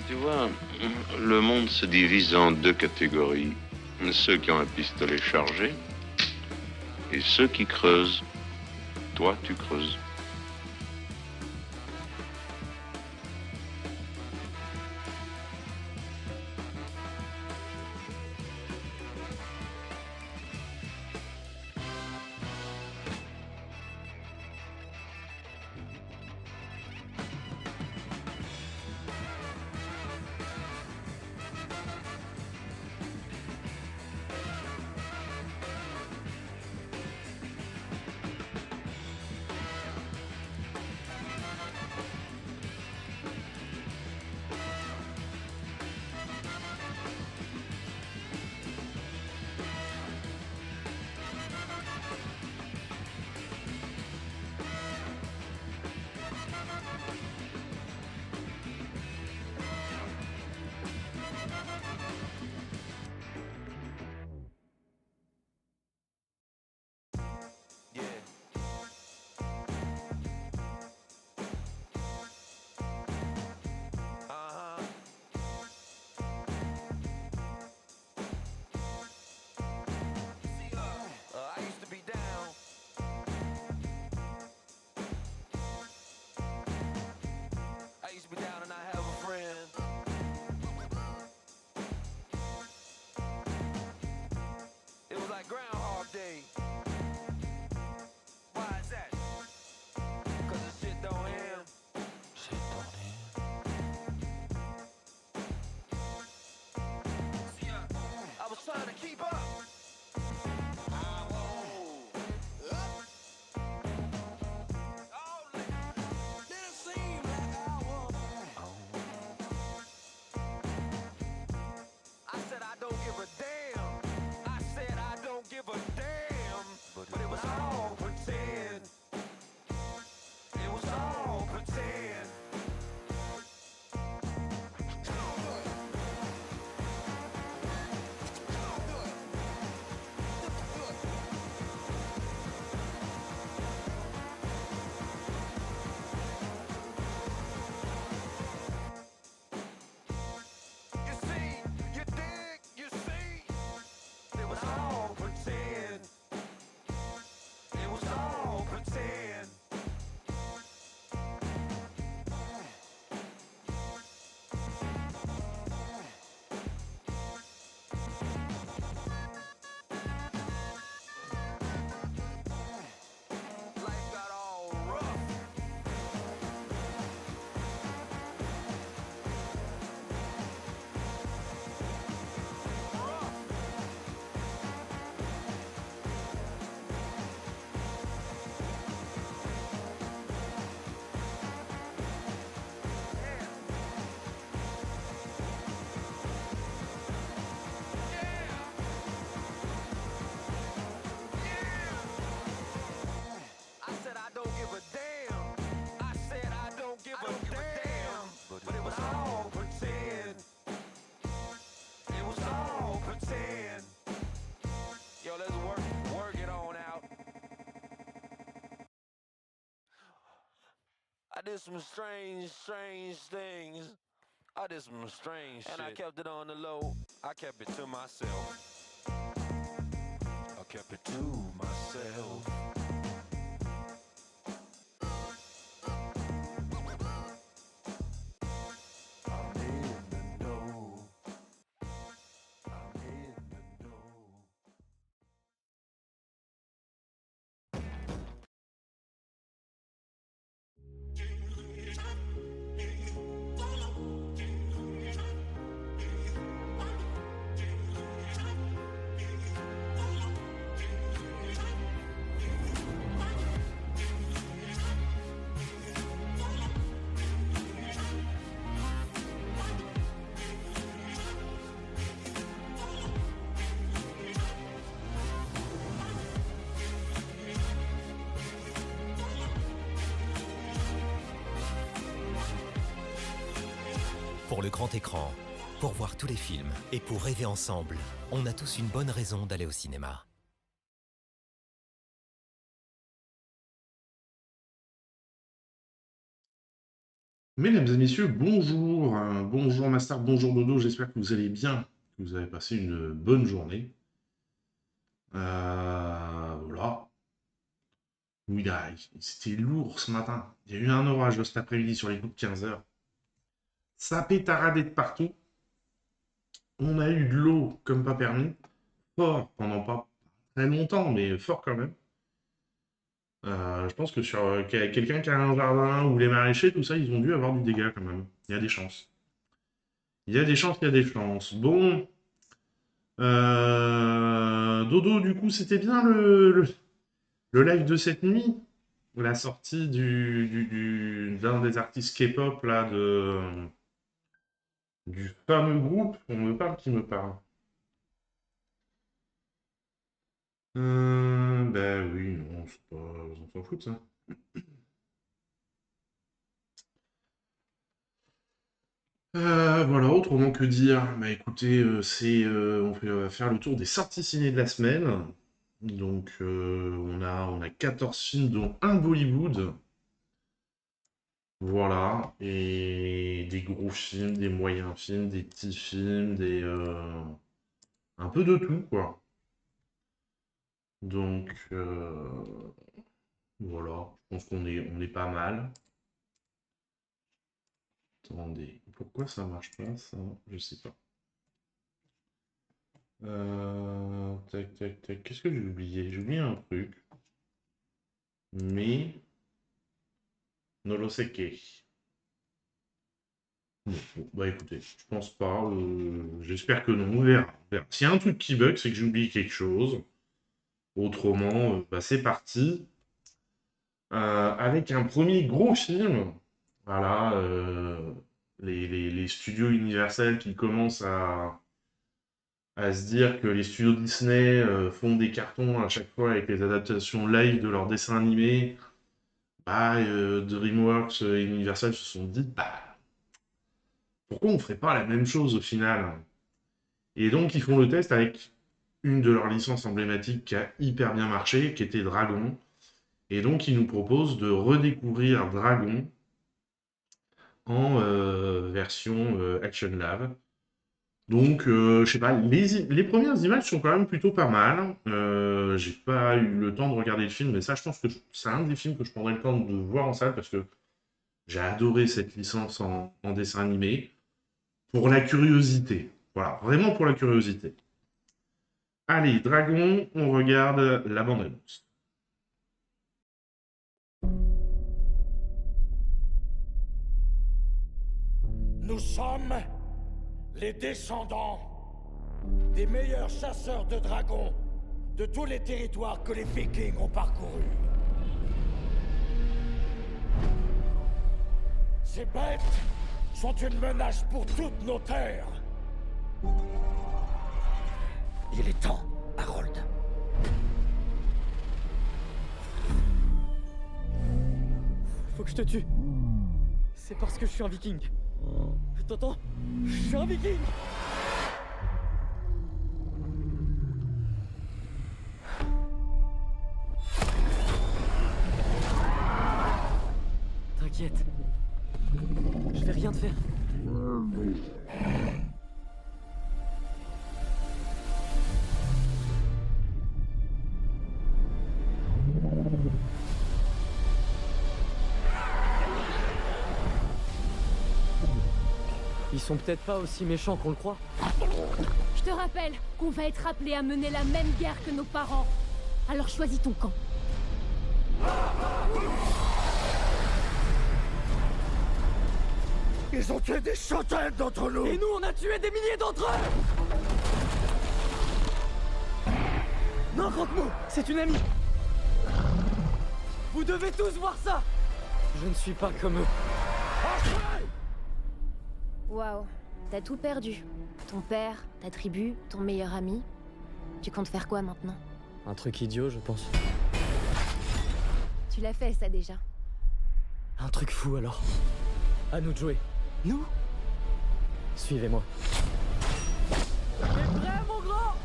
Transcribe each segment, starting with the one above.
Tu vois, le monde se divise en deux catégories. Ceux qui ont un pistolet chargé et ceux qui creusent. Toi, tu creuses. I used to be down. I used to be down and I have a friend. It was like Groundhog Day. Why is that? Cause the shit don't end. Shit don't end. I was trying to keep up. I said I don't give a damn. I said I don't give a damn. But it was all pretend. It was all pretend. You see, you dig, you see. It was all pretend. It was all pretend. Life got all rough. I said I don't give a damn. I said I don't give a damn. But it was all pretend. It was all pretend. Yo, let's work it on out. I did some strange things. I did some strange shit. And I kept it on the low. I kept it to myself. I kept it to myself. I'm in the know. I'm in the know. Pour le grand écran, pour voir tous les films et pour rêver ensemble, on a tous une bonne raison d'aller au cinéma. Mesdames et messieurs, bonjour. Bonjour Master, bonjour Dodo, j'espère que vous allez bien, que vous avez passé une bonne journée. Voilà. Oui, là, c'était lourd ce matin. Il y a eu un orage cet après-midi sur les coups de 15 heures. Ça a pétaradé de partout. On a eu de l'eau comme pas permis. Fort pendant pas très longtemps, mais fort quand même. Je pense que sur quelqu'un qui a un jardin ou les maraîchers, tout ça, ils ont dû avoir du dégât quand même. Il y a des chances. Il y a des chances, il y a des chances. Bon. Dodo, du coup, c'était bien le live de cette nuit, la sortie d'un des artistes K-pop là du fameux groupe. On me parle qui me parle. Ben oui, non, c'est pas, on s'en fout de ça. Voilà, autrement que dire, bah écoutez, on va faire le tour des sorties ciné de la semaine. Donc, on a 14 films, dont un Bollywood. Voilà, et des gros films, des moyens films, des petits films, un peu de tout, quoi. Donc, voilà, je pense qu'on est pas mal. Attendez, pourquoi ça marche pas, ça? Je sais pas. Tac, tac, tac, qu'est-ce que j'ai oublié? J'ai oublié un truc. Mais, no lo sé qué. Bon, bah écoutez, je pense pas. J'espère que non, on verra. On verra. S'il y a un truc qui bug, c'est que j'ai oublié quelque chose. Autrement, bah, c'est parti. Avec un premier gros film. Voilà, les studios Universal qui commencent à se dire que les studios Disney font des cartons à chaque fois avec les adaptations live de leurs dessins animés. Bah, DreamWorks et Universal se sont dit, bah, pourquoi on ferait pas la même chose au final? Et donc, ils font le test avec une de leurs licences emblématiques qui a hyper bien marché, qui était Dragon. Et donc, ils nous proposent de redécouvrir Dragon en version Action Lab. Donc, je sais pas, les premières images sont quand même plutôt pas mal. J'ai pas eu le temps de regarder le film, mais ça, je pense que c'est un des films que je prendrai le temps de voir en salle parce que j'ai adoré cette licence en dessin animé. Pour la curiosité. Voilà, vraiment pour la curiosité. Allez, Dragon, on regarde la bande-annonce. Nous sommes les descendants des meilleurs chasseurs de dragons de tous les territoires que les Vikings ont parcourus. Ces bêtes sont une menace pour toutes nos terres. Il est temps, Harold. Faut que je te tue. C'est parce que je suis un viking. T'entends? Je suis un viking! T'inquiète. Je vais rien te faire. Ils sont peut-être pas aussi méchants qu'on le croit. Je te rappelle qu'on va être appelé à mener la même guerre que nos parents. Alors choisis ton camp. Ils ont tué des centaines d'entre nous. Et nous, on a tué des milliers d'entre eux! Non, Croque-Mou, c'est une amie. Vous devez tous voir ça. Je ne suis pas comme eux. Waouh, t'as tout perdu. Ton père, ta tribu, ton meilleur ami. Tu comptes faire quoi maintenant? Un truc idiot, je pense. Tu l'as fait ça déjà. Un truc fou alors. À nous de jouer. Nous? Suivez-moi. T'es prêt, mon grand?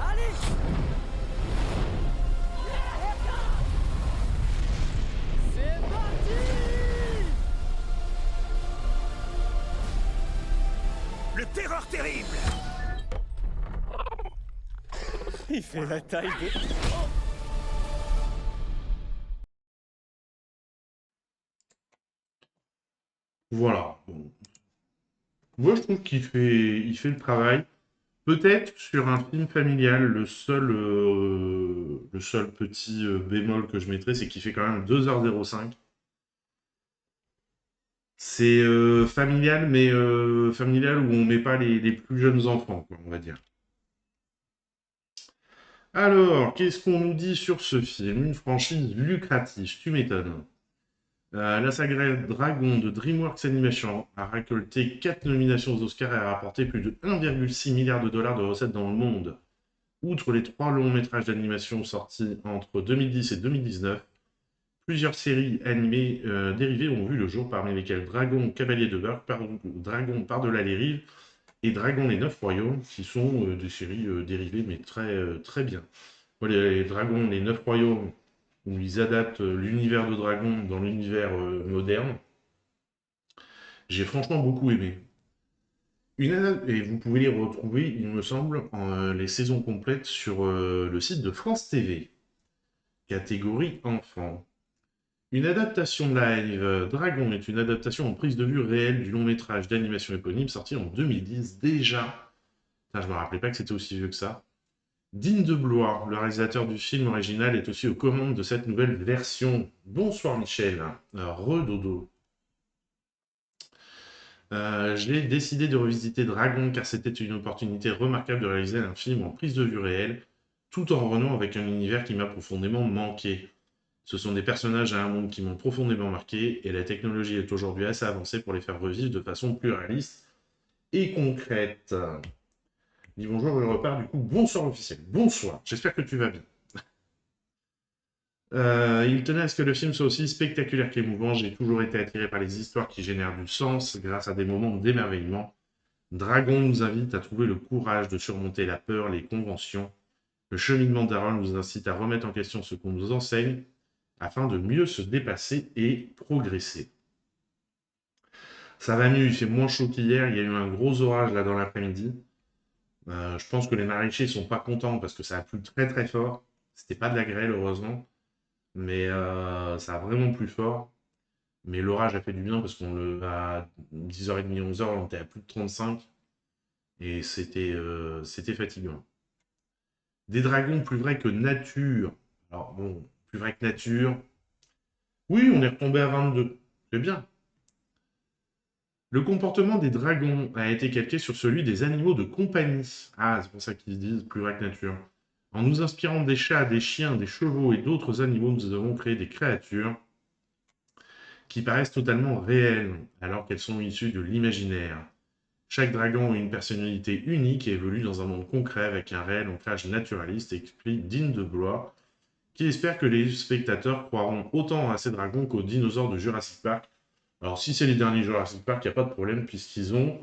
Allez! terrible. Il fait la taille de... Voilà. Bon. Moi, je trouve qu'il fait le travail. Peut-être sur un film familial, le seul petit bémol que je mettrais, c'est qu'il fait quand même 2h05. C'est familial, mais familial où on met pas les plus jeunes enfants, quoi, on va dire. Alors, qu'est-ce qu'on nous dit sur ce film? Une franchise lucrative, tu m'étonnes. La saga Dragon de DreamWorks Animation a récolté 4 nominations aux Oscars et a rapporté plus de 1,6 milliard de dollars de recettes dans le monde. Outre les 3 longs métrages d'animation sortis entre 2010 et 2019, plusieurs séries animées dérivées ont vu le jour, parmi lesquelles Dragon Cavalier de Burke, Dragon Par-delà les rives et Dragon les 9 royaumes, qui sont des séries dérivées, mais très bien. Moi, les Dragons les 9 royaumes, où ils adaptent l'univers de Dragon dans l'univers moderne, j'ai franchement beaucoup aimé. Et vous pouvez les retrouver, il me semble, les saisons complètes sur le site de France TV, catégorie enfant. Une adaptation live. Dragon est une adaptation en prise de vue réelle du long métrage d'animation éponyme sorti en 2010 déjà. Putain, je me rappelais pas que c'était aussi vieux que ça. Dean DeBlois, le réalisateur du film original, est aussi aux commandes de cette nouvelle version. Bonsoir Michel, re-dodo. J'ai décidé de revisiter Dragon car c'était une opportunité remarquable de réaliser un film en prise de vue réelle, tout en renouant avec un univers qui m'a profondément manqué. Ce sont des personnages à un monde qui m'ont profondément marqué, et la technologie est aujourd'hui assez avancée pour les faire revivre de façon plus réaliste et concrète. Dis bonjour, je repars du coup. Bonsoir officiel. Bonsoir, j'espère que tu vas bien. Il tenait à ce que le film soit aussi spectaculaire qu'émouvant. J'ai toujours été attiré par les histoires qui génèrent du sens grâce à des moments d'émerveillement. Dragon nous invite à trouver le courage de surmonter la peur, les conventions. Le cheminement d'Aaron nous incite à remettre en question ce qu'on nous enseigne afin de mieux se dépasser et progresser. Ça va mieux, il fait moins chaud qu'hier. Il y a eu un gros orage là dans l'après-midi. Je pense que les maraîchers sont pas contents parce que ça a plu très très fort. C'était pas de la grêle heureusement, mais ça a vraiment plu fort. Mais l'orage a fait du bien parce à 10h30, 11h, on était à plus de 35 et c'était fatigant. Des dragons plus vrais que nature. Alors bon, plus vrai que nature. Oui, on est retombé à 22. C'est bien. Le comportement des dragons a été calqué sur celui des animaux de compagnie. Ah, c'est pour ça qu'ils disent plus vrai que nature. En nous inspirant des chats, des chiens, des chevaux et d'autres animaux, nous avons créé des créatures qui paraissent totalement réelles, alors qu'elles sont issues de l'imaginaire. Chaque dragon a une personnalité unique et évolue dans un monde concret avec un réel ancrage naturaliste, explique Dean DeBlois, qui espère que les spectateurs croiront autant à ces dragons qu'aux dinosaures de Jurassic Park. Alors, si c'est les derniers Jurassic Park, il n'y a pas de problème, puisqu'ils ont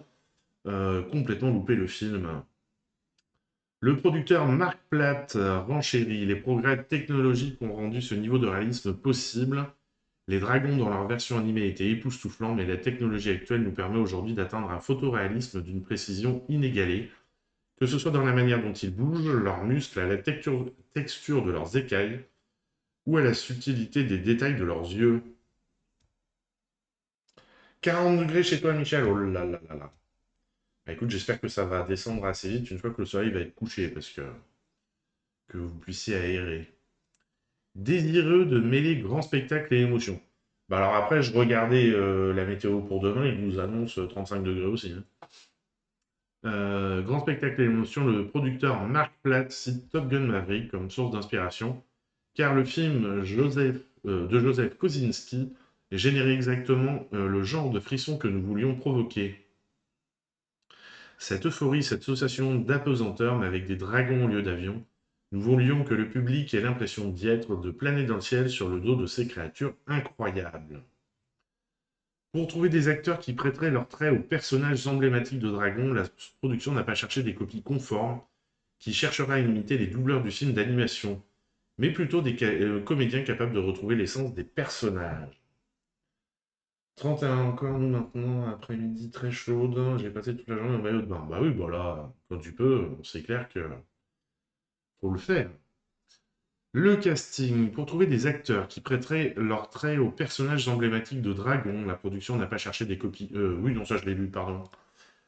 complètement loupé le film. Le producteur Mark Platt renchérit. Les progrès technologiques ont rendu ce niveau de réalisme possible. Les dragons dans leur version animée étaient époustouflants, mais la technologie actuelle nous permet aujourd'hui d'atteindre un photoréalisme d'une précision inégalée, que ce soit dans la manière dont ils bougent, leurs muscles, à la texture de leurs écailles, ou à la subtilité des détails de leurs yeux. 40 degrés chez toi, Michel. Oh là là là là. Bah, écoute, j'espère que ça va descendre assez vite une fois que le soleil va être couché, parce que vous puissiez aérer. Désireux de mêler grand spectacle et émotion. Bah alors après, je regardais la météo pour demain, il nous annonce 35 degrés aussi. Grand spectacle et émotion, le producteur Mark Platt cite Top Gun Maverick comme source d'inspiration, car le film de Joseph Kosinski générait exactement le genre de frisson que nous voulions provoquer. Cette euphorie, cette sensation d'apesanteur, mais avec des dragons au lieu d'avions, nous voulions que le public ait l'impression d'y être, de planer dans le ciel sur le dos de ces créatures incroyables. Pour trouver des acteurs qui prêteraient leurs traits aux personnages emblématiques de Dragon, la production n'a pas cherché des copies conformes qui chercheraient à imiter les doubleurs du film d'animation, mais plutôt des comédiens capables de retrouver l'essence des personnages. 31 encore, nous, maintenant, après-midi très chaude. J'ai passé toute la journée en maillot de bain. Bah oui, bah là, quand tu peux, c'est clair que faut le faire. Le casting. Pour trouver des acteurs qui prêteraient leurs traits aux personnages emblématiques de Dragon, la production n'a pas cherché des copies. Oui, non, ça je l'ai lu, pardon.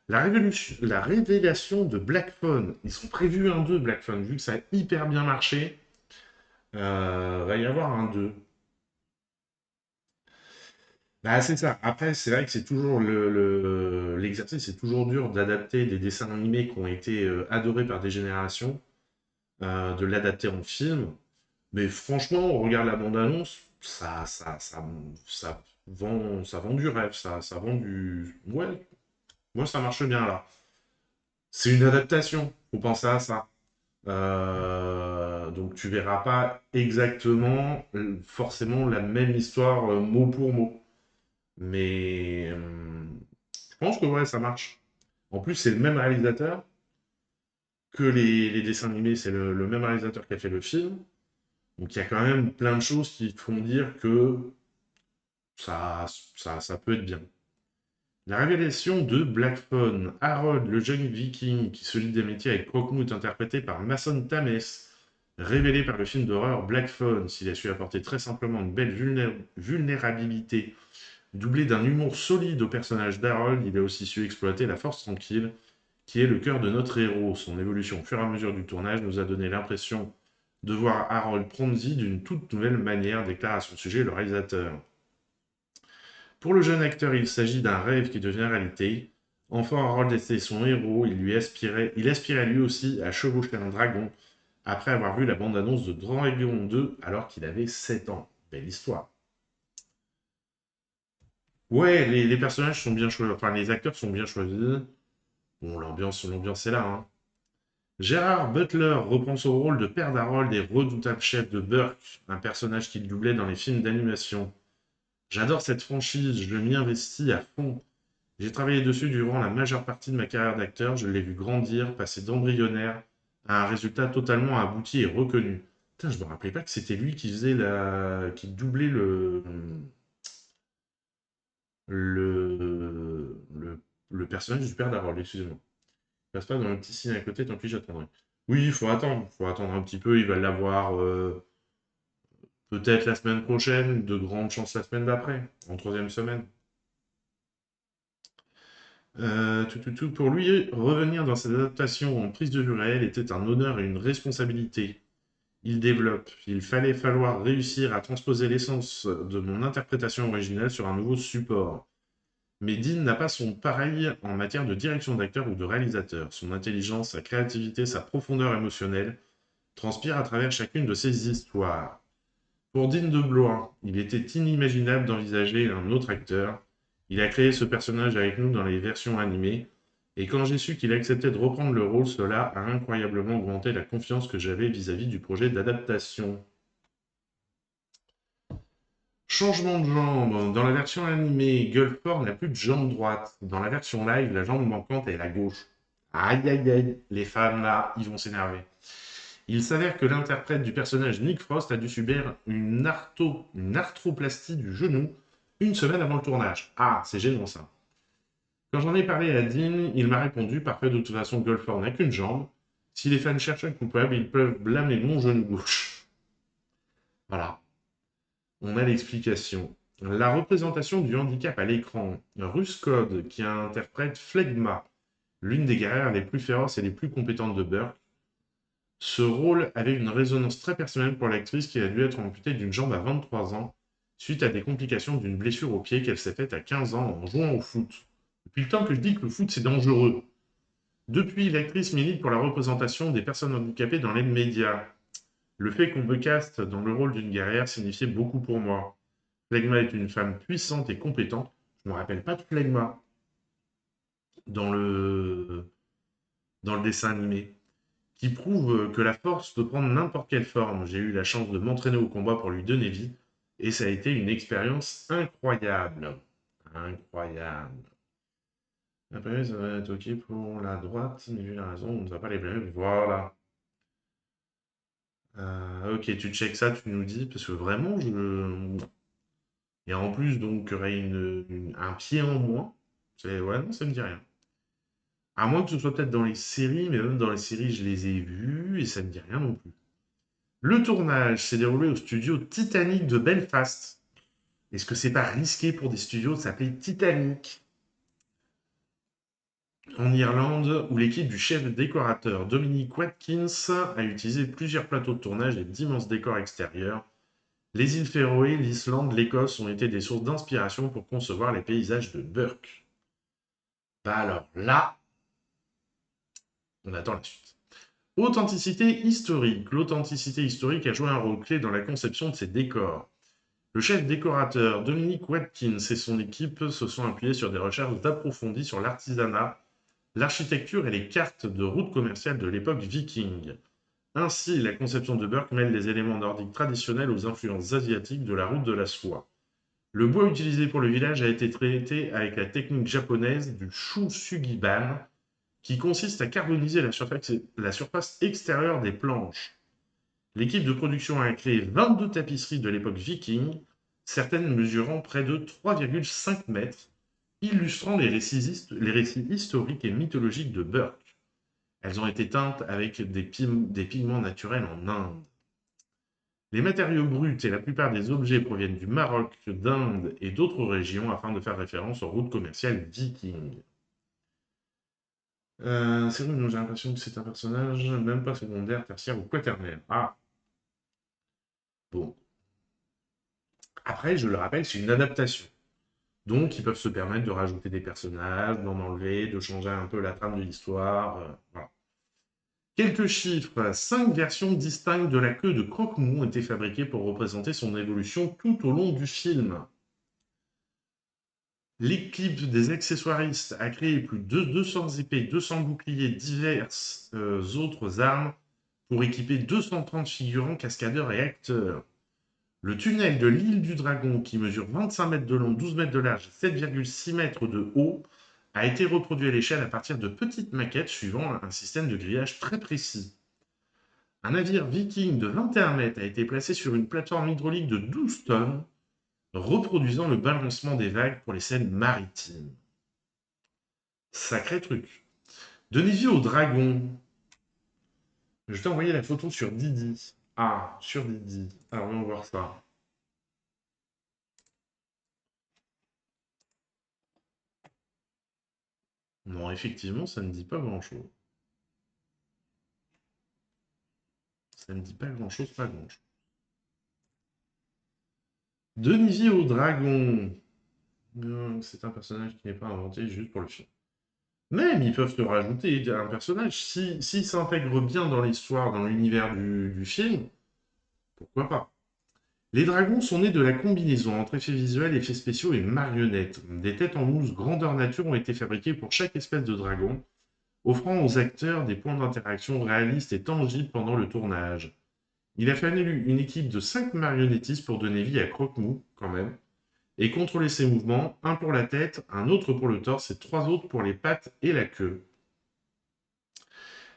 La révélation de Black Phone. Ils sont prévus un 2, Black Phone. Vu que ça a hyper bien marché, va y avoir un 2. Bah, c'est ça. Après, c'est vrai que c'est toujours l'exercice, c'est toujours dur d'adapter des dessins animés qui ont été adorés par des générations, de l'adapter en film. Mais franchement, on regarde la bande-annonce, ça vend du rêve, ça vend du. Ouais, moi ça marche bien là. C'est une adaptation, faut penser à ça. Donc tu verras pas exactement, forcément la même histoire mot pour mot. Mais je pense que ouais, ça marche. En plus, c'est le même réalisateur que les dessins animés, c'est le même réalisateur qui a fait le film. Donc il y a quand même plein de choses qui te font dire que ça, ça peut être bien. La révélation de Black Phone. Harold, le jeune viking qui se lie d'amitié avec Crockmouth, interprété par Mason Thames, révélé par le film d'horreur Black Phone, s'il a su apporter très simplement une belle vulnérabilité, doublée d'un humour solide au personnage d'Harold, il a aussi su exploiter la force tranquille, qui est le cœur de notre héros. Son évolution au fur et à mesure du tournage nous a donné l'impression de voir Harold prendre vie d'une toute nouvelle manière, déclare à son sujet le réalisateur. Pour le jeune acteur, il s'agit d'un rêve qui devient réalité. Enfant, Harold était son héros, il aspirait lui aussi à chevaucher un dragon, après avoir vu la bande-annonce de Dragon 2 alors qu'il avait 7 ans. Belle histoire. Ouais, les personnages sont bien choisis, enfin les acteurs sont bien choisis. Bon, l'ambiance est là, hein. Gérard Butler reprend son rôle de père d'Harold et redoutable chef de Burke, un personnage qu'il doublait dans les films d'animation. J'adore cette franchise, je m'y investis à fond. J'ai travaillé dessus durant la majeure partie de ma carrière d'acteur, je l'ai vu grandir, passer d'embryonnaire à un résultat totalement abouti et reconnu. Putain, je me rappelais pas que c'était lui qui faisait qui doublait le personnage du père d'Harold, excusez-moi. Passe pas dans le petit signe à côté, tant pis, j'attendrai. Oui, faut attendre un petit peu, il va l'avoir peut-être la semaine prochaine, de grandes chances la semaine d'après, en troisième semaine. Pour lui, revenir dans cette adaptation en prise de vue réelle était un honneur et une responsabilité. Il développe. Il fallait falloir réussir à transposer l'essence de mon interprétation originale sur un nouveau support. Mais Dean n'a pas son pareil en matière de direction d'acteur ou de réalisateur. Son intelligence, sa créativité, sa profondeur émotionnelle transpirent à travers chacune de ses histoires. Pour Dean DeBlois, il était inimaginable d'envisager un autre acteur. Il a créé ce personnage avec nous dans les versions animées, et quand j'ai su qu'il acceptait de reprendre le rôle, cela a incroyablement augmenté la confiance que j'avais vis-à-vis du projet d'adaptation. Changement de jambe. Dans la version animée, Gulfport n'a plus de jambe droite. Dans la version live, la jambe manquante est la gauche. Aïe aïe aïe, les fans là, ils vont s'énerver. Il s'avère que l'interprète du personnage Nick Frost a dû subir une arthroplastie du genou une semaine avant le tournage. Ah, c'est gênant ça. Quand j'en ai parlé à Dean, il m'a répondu, parfait, de toute façon, Gulfport n'a qu'une jambe. Si les fans cherchent un coupable, ils peuvent blâmer mon genou gauche. Voilà, on a l'explication. La représentation du handicap à l'écran. Russ Code, qui interprète Phlegma, l'une des guerrières les plus féroces et les plus compétentes de Burke. Ce rôle avait une résonance très personnelle pour l'actrice qui a dû être amputée d'une jambe à 23 ans, suite à des complications d'une blessure au pied qu'elle s'est faite à 15 ans en jouant au foot. Depuis le temps que je dis que le foot c'est dangereux. Depuis, l'actrice milite pour la représentation des personnes handicapées dans les médias. Le fait qu'on me caste dans le rôle d'une guerrière signifiait beaucoup pour moi. Phlegma est une femme puissante et compétente. Je ne me rappelle pas de Phlegma dans dans le dessin animé, qui prouve que la force peut prendre n'importe quelle forme. J'ai eu la chance de m'entraîner au combat pour lui donner vie, et ça a été une expérience incroyable. Incroyable. Après, ça va être OK pour la droite, mais vu la raison, on ne va pas les blâmer. Voilà. Ok, tu checkes ça, tu nous dis, parce que vraiment, il Et en plus, donc, il y aurait un pied en moins. Ouais, non, ça me dit rien. À moins que ce soit peut-être dans les séries, mais même dans les séries, je les ai vus et ça me dit rien non plus. Le tournage s'est déroulé au studio Titanic de Belfast. Est-ce que c'est pas risqué pour des studios de s'appeler Titanic? En Irlande, où l'équipe du chef décorateur Dominic Watkins a utilisé plusieurs plateaux de tournage et d'immenses décors extérieurs. Les îles Féroé, l'Islande, l'Écosse ont été des sources d'inspiration pour concevoir les paysages de Burke. Bah alors là, on attend la suite. Authenticité historique. L'authenticité historique a joué un rôle clé dans la conception de ces décors. Le chef décorateur Dominic Watkins et son équipe se sont appuyés sur des recherches approfondies sur l'artisanat, l'architecture et les cartes de routes commerciales de l'époque viking. Ainsi, la conception de Burke mêle les éléments nordiques traditionnels aux influences asiatiques de la route de la soie. Le bois utilisé pour le village a été traité avec la technique japonaise du shusugiban, qui consiste à carboniser la surface extérieure des planches. L'équipe de production a créé 22 tapisseries de l'époque viking, certaines mesurant près de 3,5 mètres, illustrant les récits historiques et mythologiques de Burke. Elles ont été teintes avec des pigments naturels en Inde. Les matériaux bruts et la plupart des objets proviennent du Maroc, d'Inde et d'autres régions afin de faire référence aux routes commerciales vikings. C'est vrai, j'ai l'impression que c'est un personnage même pas secondaire, tertiaire ou quaternaire. Ah, bon. Après, je le rappelle, c'est une adaptation. Donc, ils peuvent se permettre de rajouter des personnages, d'en enlever, de changer un peu la trame de l'histoire. Voilà. Quelques chiffres. 5 versions distinctes de la queue de Croque-Mou ont été fabriquées pour représenter son évolution tout au long du film. L'équipe des accessoiristes a créé plus de 200 épées, 200 boucliers, diverses autres armes pour équiper 230 figurants, cascadeurs et acteurs. Le tunnel de l'île du Dragon, qui mesure 25 mètres de long, 12 mètres de large et 7,6 mètres de haut, a été reproduit à l'échelle à partir de petites maquettes suivant un système de grillage très précis. Un navire viking de 21 mètres a été placé sur une plateforme hydraulique de 12 tonnes, reproduisant le balancement des vagues pour les scènes maritimes. Sacré truc. Donnez vie au dragon. Je t'ai envoyé la photo sur Didi. Ah, sur Didi. Alors, on va voir ça. Non, effectivement, ça ne dit pas grand-chose. Ça ne dit pas grand-chose, pas grand-chose. Denivier au dragon. C'est un personnage qui n'est pas inventé juste pour le film. Même, ils peuvent te rajouter un personnage. S'il s'intègre bien dans l'histoire, dans l'univers du film, pourquoi pas. Les dragons sont nés de la combinaison entre effets visuels, effets spéciaux et marionnettes. Des têtes en mousse grandeur nature ont été fabriquées pour chaque espèce de dragon, offrant aux acteurs des points d'interaction réalistes et tangibles pendant le tournage. Il a fallu une équipe de 5 marionnettistes pour donner vie à Croque-Mou, quand même, et contrôler ses mouvements, un pour la tête, un autre pour le torse et 3 autres pour les pattes et la queue.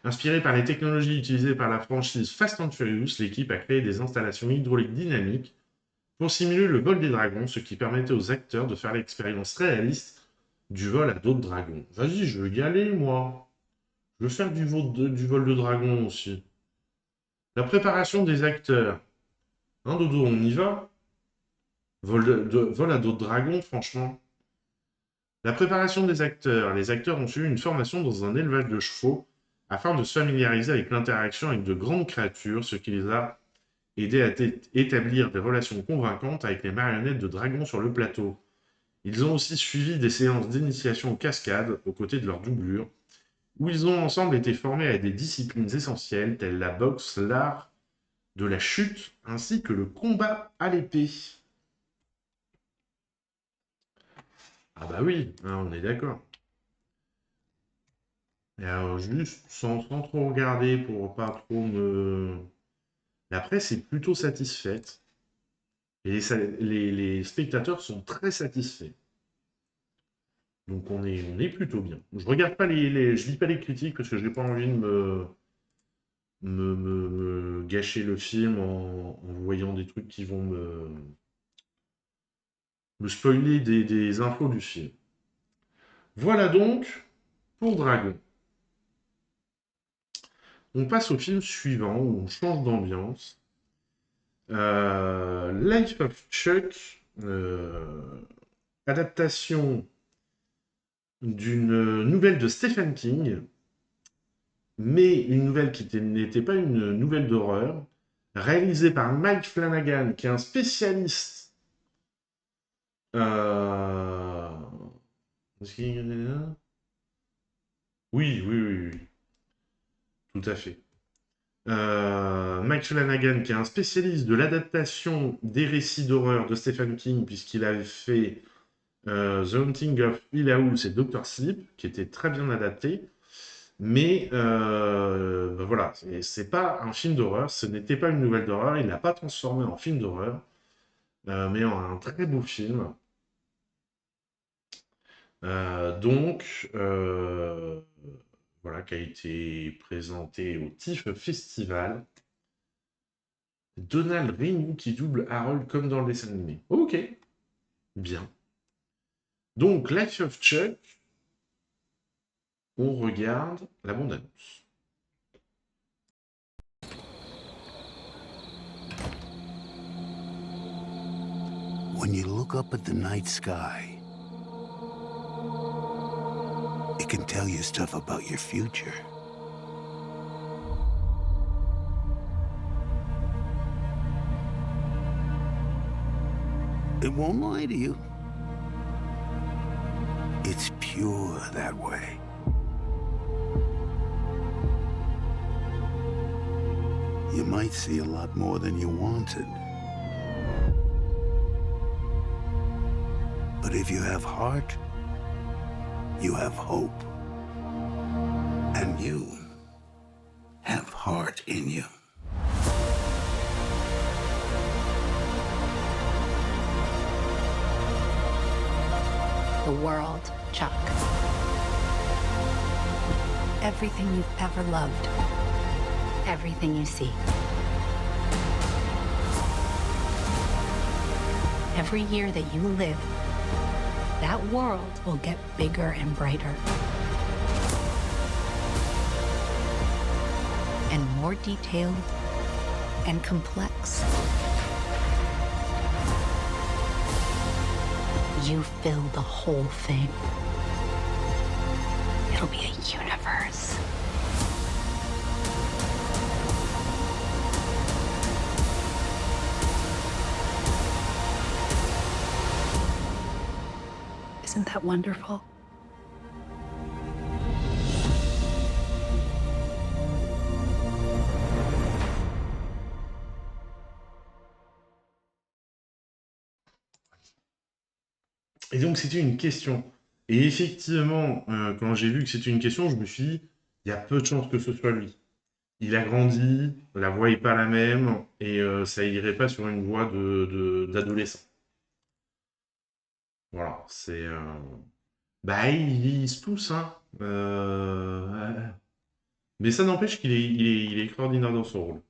Inspirée par les technologies utilisées par la franchise Fast and Furious, l'équipe a créé des installations hydrauliques dynamiques pour simuler le vol des dragons, ce qui permettait aux acteurs de faire l'expérience réaliste du vol à dos de dragon. Vas-y, je veux y aller, moi. Je veux faire du vol de dragon aussi. La préparation des acteurs. Hein, Dodo, on y va? Vol à dos de dragon, franchement. La préparation des acteurs. Les acteurs ont suivi une formation dans un élevage de chevaux afin de se familiariser avec l'interaction avec de grandes créatures, ce qui les a aidés à établir des relations convaincantes avec les marionnettes de dragons sur le plateau. Ils ont aussi suivi des séances d'initiation aux cascades aux côtés de leur doublure, où ils ont ensemble été formés à des disciplines essentielles telles la boxe, l'art de la chute, ainsi que le combat à l'épée. Ah bah oui, hein, on est d'accord. Et alors juste, sans trop regarder, pour pas trop me... La presse est plutôt satisfaite. Et les spectateurs sont très satisfaits. Donc on est plutôt bien. Je regarde pas je lis pas les critiques parce que j'ai pas envie de me gâcher le film en voyant des trucs qui vont me spoiler des infos du film. Voilà donc pour Dragon. On passe au film suivant, où on change d'ambiance. Life of Chuck, adaptation d'une nouvelle de Stephen King, mais une nouvelle qui n'était pas une nouvelle d'horreur, réalisée par Mike Flanagan, qui est un spécialiste. Est-ce qu'il y en a un? Oui, oui, oui, oui, tout à fait. Mike Flanagan, qui est un spécialiste de l'adaptation des récits d'horreur de Stephen King, puisqu'il avait fait The Haunting of Hill House et Doctor Sleep, qui étaient très bien adaptés. Mais ben voilà, c'est pas un film d'horreur, ce n'était pas une nouvelle d'horreur, il l'a pas transformé en film d'horreur, mais en un très beau film. Donc, voilà, qui a été présenté au TIFF Festival. Donald Renew qui double Harold comme dans le dessin animé. Ok, bien. Donc, Life of Chuck, on regarde la bande-annonce. When you look up at the night sky, it can tell you stuff about your future. It won't lie to you. It's pure that way. You might see a lot more than you wanted. But if you have heart, you have hope. And you have heart in you. The world, Chuck. Everything you've ever loved. Everything you see. Every year that you live, that world will get bigger and brighter. And more detailed and complex. You fill the whole thing. It'll be a universe. Isn't that wonderful? Et donc, c'était une question. Et effectivement, quand j'ai vu que c'était une question, je me suis dit, il y a peu de chances que ce soit lui. Il a grandi, la voix n'est pas la même, et ça irait pas sur une voix d'adolescent. Voilà, c'est... Bah, ils vieillissent tous, hein. Mais ça n'empêche qu'il est extraordinaire dans son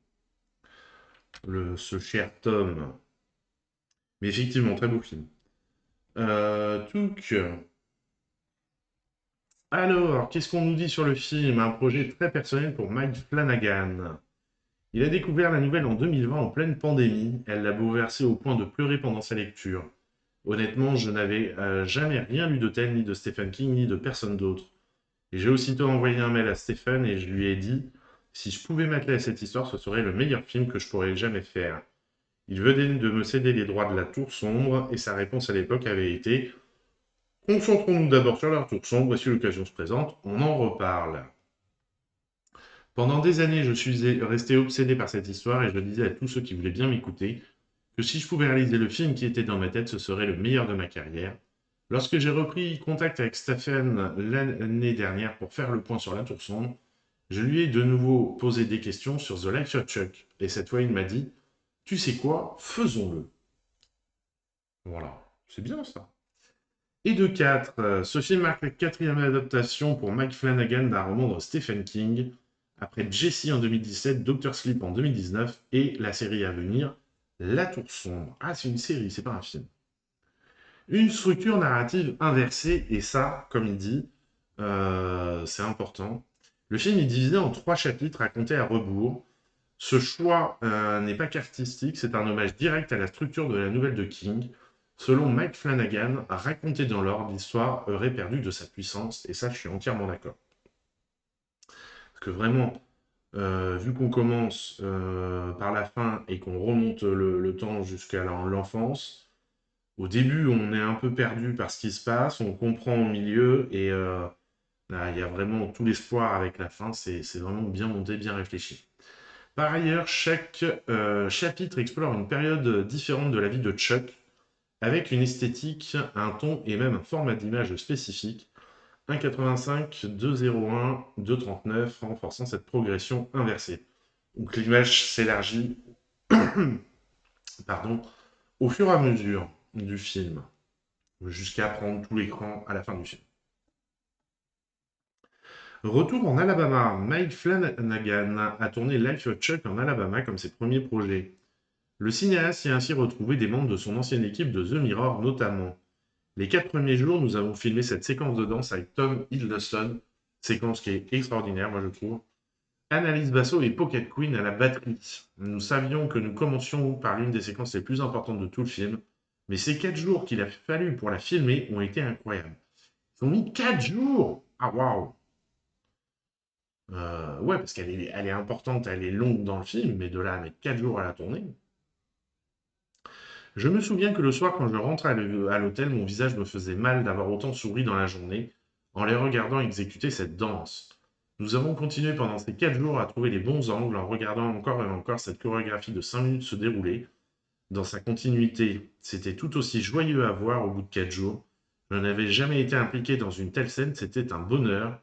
rôle. Ce cher Tom. Mais effectivement, très beau film. Touk. Alors, qu'est-ce qu'on nous dit sur le film? Un projet très personnel pour Mike Flanagan. Il a découvert la nouvelle en 2020 en pleine pandémie. Elle l'a bouleversé au point de pleurer pendant sa lecture. Honnêtement, je n'avais jamais rien lu de tel, ni de Stephen King, ni de personne d'autre. Et j'ai aussitôt envoyé un mail à Stephen et je lui ai dit si je pouvais m'atteler à cette histoire, ce serait le meilleur film que je pourrais jamais faire. Il venait de me céder les droits de La Tour Sombre et sa réponse à l'époque avait été « Concentrons-nous d'abord sur La Tour Sombre et si l'occasion se présente, on en reparle. » Pendant des années, je suis resté obsédé par cette histoire et je disais à tous ceux qui voulaient bien m'écouter que si je pouvais réaliser le film qui était dans ma tête, ce serait le meilleur de ma carrière. Lorsque j'ai repris contact avec Stephen l'année dernière pour faire le point sur La Tour Sombre, je lui ai de nouveau posé des questions sur The Life of Chuck. Et cette fois, il m'a dit « Tu sais quoi, faisons-le. » Voilà, c'est bien ça. Et de 4, ce film marque la 4e adaptation pour Mike Flanagan d'un roman de Stephen King, après Jessie en 2017, Doctor Sleep en 2019 et la série à venir, La Tour Sombre. Ah, c'est une série, c'est pas un film. Une structure narrative inversée, et ça, comme il dit, c'est important. Le film est divisé en 3 chapitres racontés à rebours. Ce choix n'est pas qu'artistique, c'est un hommage direct à la structure de la nouvelle de King. Selon Mike Flanagan, raconté dans l'ordre, l'histoire aurait perdu de sa puissance, et ça, je suis entièrement d'accord. Parce que vraiment, vu qu'on commence par la fin et qu'on remonte le temps jusqu'à l'enfance, au début, on est un peu perdu par ce qui se passe, on comprend au milieu, et là, il y a vraiment tout l'espoir avec la fin, c'est vraiment bien monté, bien réfléchi. Par ailleurs, chaque chapitre explore une période différente de la vie de Chuck, avec une esthétique, un ton et même un format d'image spécifique. 1,85, 2,01, 2,39, renforçant cette progression inversée. Donc l'image s'élargit pardon, au fur et à mesure du film, jusqu'à prendre tout l'écran à la fin du film. Retour en Alabama. Mike Flanagan a tourné Life of Chuck en Alabama comme ses premiers projets. Le cinéaste y a ainsi retrouvé des membres de son ancienne équipe de The Mirror notamment. Les 4 premiers jours, nous avons filmé cette séquence de danse avec Tom Hiddleston, séquence qui est extraordinaire, moi je trouve. Annalise Basso et Pocket Queen à la batterie. Nous savions que nous commencions par l'une des séquences les plus importantes de tout le film, mais ces 4 jours qu'il a fallu pour la filmer ont été incroyables. Ils ont mis 4 jours. Ah waouh. Ouais, parce qu'elle est importante, elle est longue dans le film, mais de là à mettre 4 jours à la tourner. Je me souviens que le soir, quand je rentrais à l'hôtel, mon visage me faisait mal d'avoir autant souri dans la journée, en les regardant exécuter cette danse. Nous avons continué pendant ces 4 jours à trouver les bons angles en regardant encore et encore cette chorégraphie de 5 minutes se dérouler. Dans sa continuité, c'était tout aussi joyeux à voir au bout de 4 jours. Je n'avais jamais été impliqué dans une telle scène, c'était un bonheur,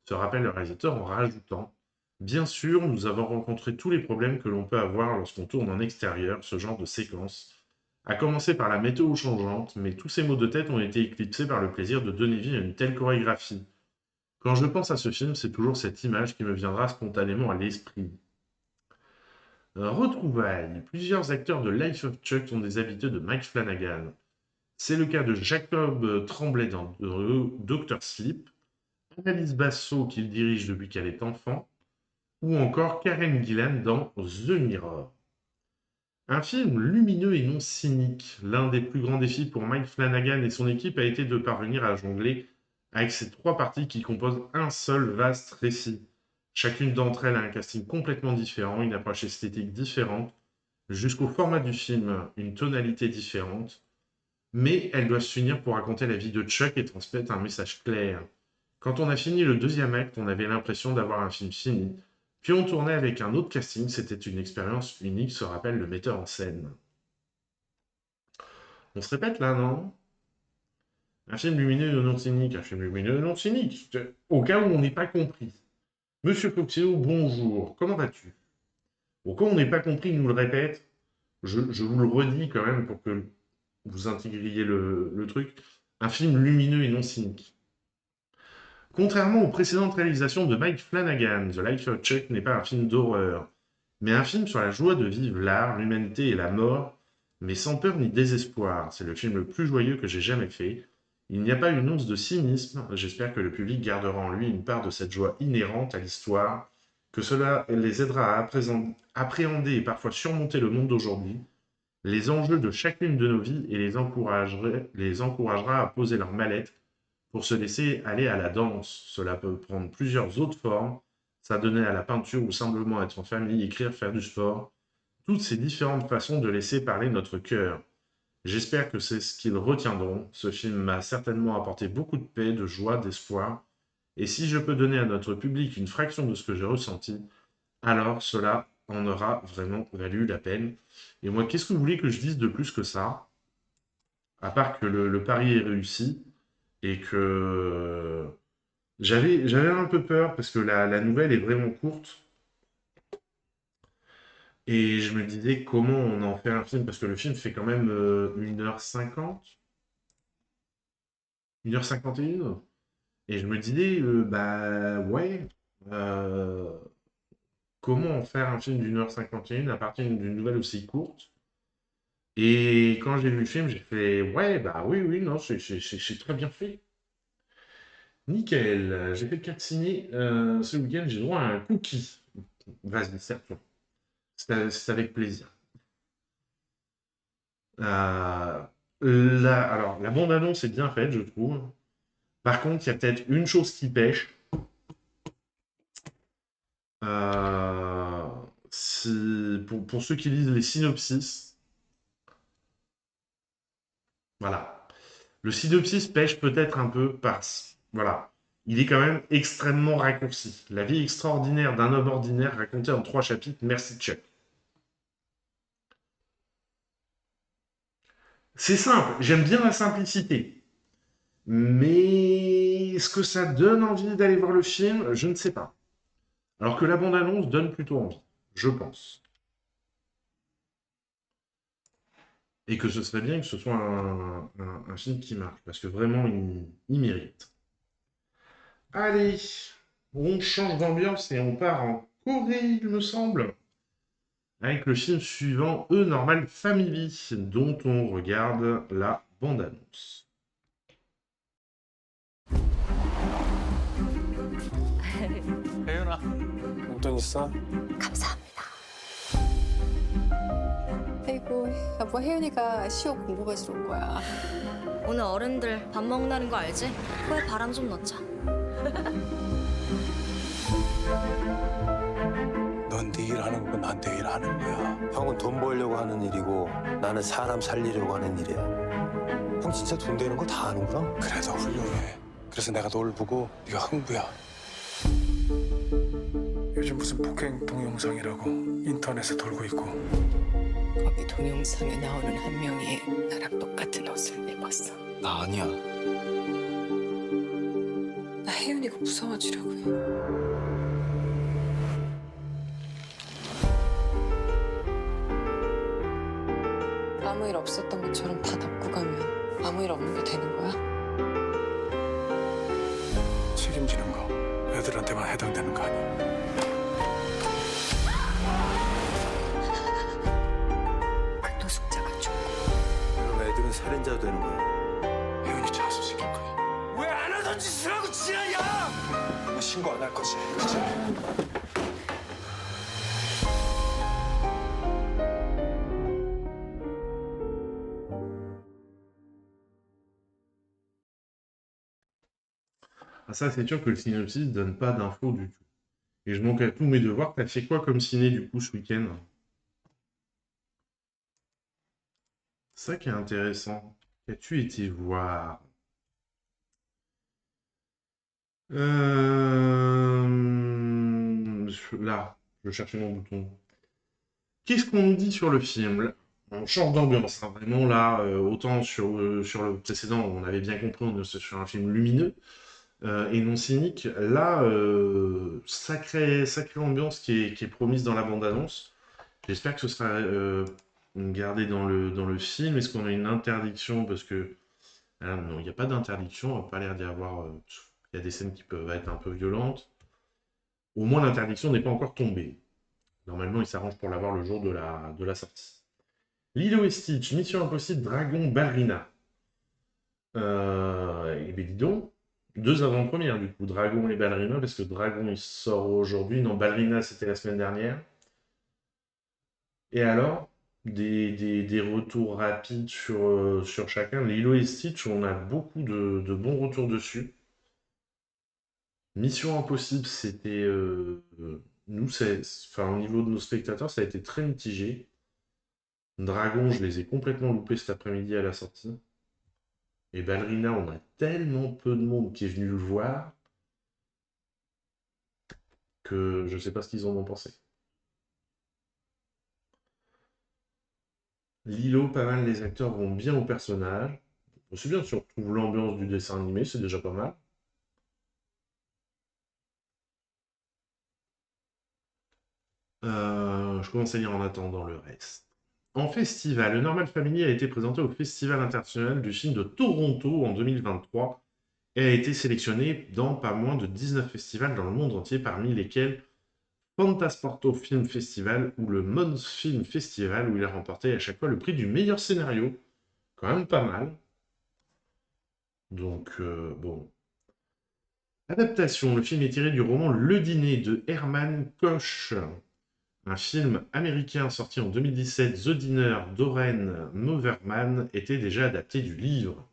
se rappelle le réalisateur en rajoutant. Bien sûr, nous avons rencontré tous les problèmes que l'on peut avoir lorsqu'on tourne en extérieur, ce genre de séquence. À commencer par la météo changeante, mais tous ces maux de tête ont été éclipsés par le plaisir de donner vie à une telle chorégraphie. Quand je pense à ce film, c'est toujours cette image qui me viendra spontanément à l'esprit. Retrouvailles. Plusieurs acteurs de Life of Chuck sont des habités de Mike Flanagan. C'est le cas de Jacob Tremblay dans Dr. Sleep, Annalise Basso qu'il dirige depuis qu'elle est enfant, ou encore Karen Gillan dans The Mirror. Un film lumineux et non cynique. L'un des plus grands défis pour Mike Flanagan et son équipe a été de parvenir à jongler avec ces 3 parties qui composent un seul vaste récit. Chacune d'entre elles a un casting complètement différent, une approche esthétique différente, jusqu'au format du film, une tonalité différente, mais elles doivent s'unir pour raconter la vie de Chuck et transmettre un message clair. Quand on a fini le 2e acte, on avait l'impression d'avoir un film fini, puis on tournait avec un autre casting, c'était une expérience unique, se rappelle le metteur en scène. On se répète là, non? Un film lumineux et non cynique, un film lumineux et non cynique, au cas où on n'ait pas compris. Monsieur Foxeo, bonjour, comment vas-tu? Au cas où on n'ait pas compris, il nous le répète, je vous le redis quand même pour que vous intégriez le truc, un film lumineux et non cynique. Contrairement aux précédentes réalisations de Mike Flanagan, The Life of Chuck n'est pas un film d'horreur, mais un film sur la joie de vivre l'art, l'humanité et la mort, mais sans peur ni désespoir. C'est le film le plus joyeux que j'ai jamais fait. Il n'y a pas une once de cynisme, j'espère que le public gardera en lui une part de cette joie inhérente à l'histoire, que cela les aidera à appréhender et parfois surmonter le monde d'aujourd'hui, les enjeux de chacune de nos vies et les encouragera à poser leur mallette pour se laisser aller à la danse. Cela peut prendre plusieurs autres formes, s'adonner à la peinture ou simplement être en famille, écrire, faire du sport. Toutes ces différentes façons de laisser parler notre cœur. J'espère que c'est ce qu'ils retiendront. Ce film m'a certainement apporté beaucoup de paix, de joie, d'espoir. Et si je peux donner à notre public une fraction de ce que j'ai ressenti, alors cela en aura vraiment valu la peine. Et moi, qu'est-ce que vous voulez que je dise de plus que ça? À part que le pari est réussi et que j'avais un peu peur parce que la nouvelle est vraiment courte. Et je me disais comment on en fait un film, parce que le film fait quand même 1h50, 1h51. Et je me disais, bah ouais, euh, comment en faire un film d'1h51 à partir d'une nouvelle aussi courte? Et quand j'ai vu le film, j'ai fait ouais, bah oui, oui, non, c'est très bien fait. Nickel. J'ai fait le 4 ciné ce week-end, j'ai droit à un cookie. Vas-y, serre-toi. C'est avec plaisir. Euh, alors, la bande-annonce est bien faite, je trouve. Par contre, il y a peut-être une chose qui pêche. Euh, pour ceux qui lisent les synopsis, voilà. Le synopsis pêche peut-être un peu parce... Voilà. Il est quand même extrêmement raccourci. La vie extraordinaire d'un homme ordinaire racontée en 3 chapitres. Merci Chuck. C'est simple. J'aime bien la simplicité. Mais est-ce que ça donne envie d'aller voir le film? Je ne sais pas. Alors que la bande-annonce donne plutôt envie. Je pense. Et que ce serait bien que ce soit un film qui marche. Parce que vraiment, il mérite. Allez, on change d'ambiance et on part en Corée, il me semble, avec le film suivant, Normal Family, dont on regarde la bande-annonce. 혜윤아, 용돈 있어? 감사합니다. 아이고, 여보 혜윤이가 시험 공부 가지러 온 거야. 오늘 어른들 밥 먹는다는 거 알지? 코에 바람 좀 넣자. 넌 네 일 하는 거고 난 내 일 하는 거야. 형은 돈 벌려고 하는 일이고 나는 사람 살리려고 하는 일이야. 형 진짜 돈 되는 거 다 아는구나. 그래도 훌륭해. 그래서 내가 널 보고 네가 흥부야. 요즘 무슨 폭행 동영상이라고 인터넷에 돌고 있고. 거기 동영상에 나오는 한 명이 나랑 똑같은 옷을 입었어. 나 아니야. 나 혜윤이가 무서워지려고 해. 아무 일 없었던 것처럼 다 덮고 가면 아무 일 없는 게 되는 거야? 책임지는 거 애들한테만 해당되는 거 아니야. 그 노숙자가 죽고 그럼 애들은 살인자 되는 거야. 혜윤이 자수시킬 거야. 왜 안 하던 짓을 하고 지랄이야! 너 신고 안 할 거지, 그치? Ah, ça, c'est sûr que le synopsis ne donne pas d'infos du tout. Et je manque à tous mes devoirs. T'as fait quoi comme ciné, du coup, ce week-end? Ça qui est intéressant. Qu'as-tu été voir? Là, je cherchais mon bouton. Qu'est-ce qu'on nous dit sur le film? On change d'ambiance, hein, vraiment là, autant sur le précédent, on avait bien compris, on est sur un film lumineux et non cynique. Là, sacrée ambiance qui est promise dans la bande-annonce. J'espère que ce sera gardé dans le film. Est-ce qu'on a une interdiction? Parce que non, il n'y a pas d'interdiction, il n'y a pas l'air d'y avoir. Il y a des scènes qui peuvent être un peu violentes. Au moins, l'interdiction n'est pas encore tombée. Normalement, il s'arrange pour l'avoir le jour de la sortie. Lilo et Stitch, Mission Impossible, Dragon, Ballerina. Et bien dis donc, 2 avant-premières du coup, Dragon et Ballerina, parce que Dragon il sort aujourd'hui, non, Ballerina c'était la semaine dernière. Et alors, des retours rapides sur chacun. Lilo et Stitch, on a beaucoup de bons retours dessus. Mission Impossible, c'était... nous, enfin, au niveau de nos spectateurs, ça a été très mitigé. Dragon, je les ai complètement loupés cet après-midi à la sortie. Et Ballerina, on a tellement peu de monde qui est venu le voir que je sais pas ce qu'ils en ont pensé. Lilo, pas mal, les acteurs vont bien au personnage. C'est bien si on retrouve l'ambiance du dessin animé, c'est déjà pas mal. Je commence à lire en attendant le reste. En festival, le Normal Family a été présenté au Festival international du film de Toronto en 2023 et a été sélectionné dans pas moins de 19 festivals dans le monde entier, parmi lesquels Fantasporto Film Festival ou le Mons Film Festival, où il a remporté à chaque fois le prix du meilleur scénario. Quand même pas mal. Donc, bon. Adaptation. Le film est tiré du roman Le Dîner de Herman Koch. Un film américain sorti en 2017, The Dinner d'Oren Moverman, était déjà adapté du livre.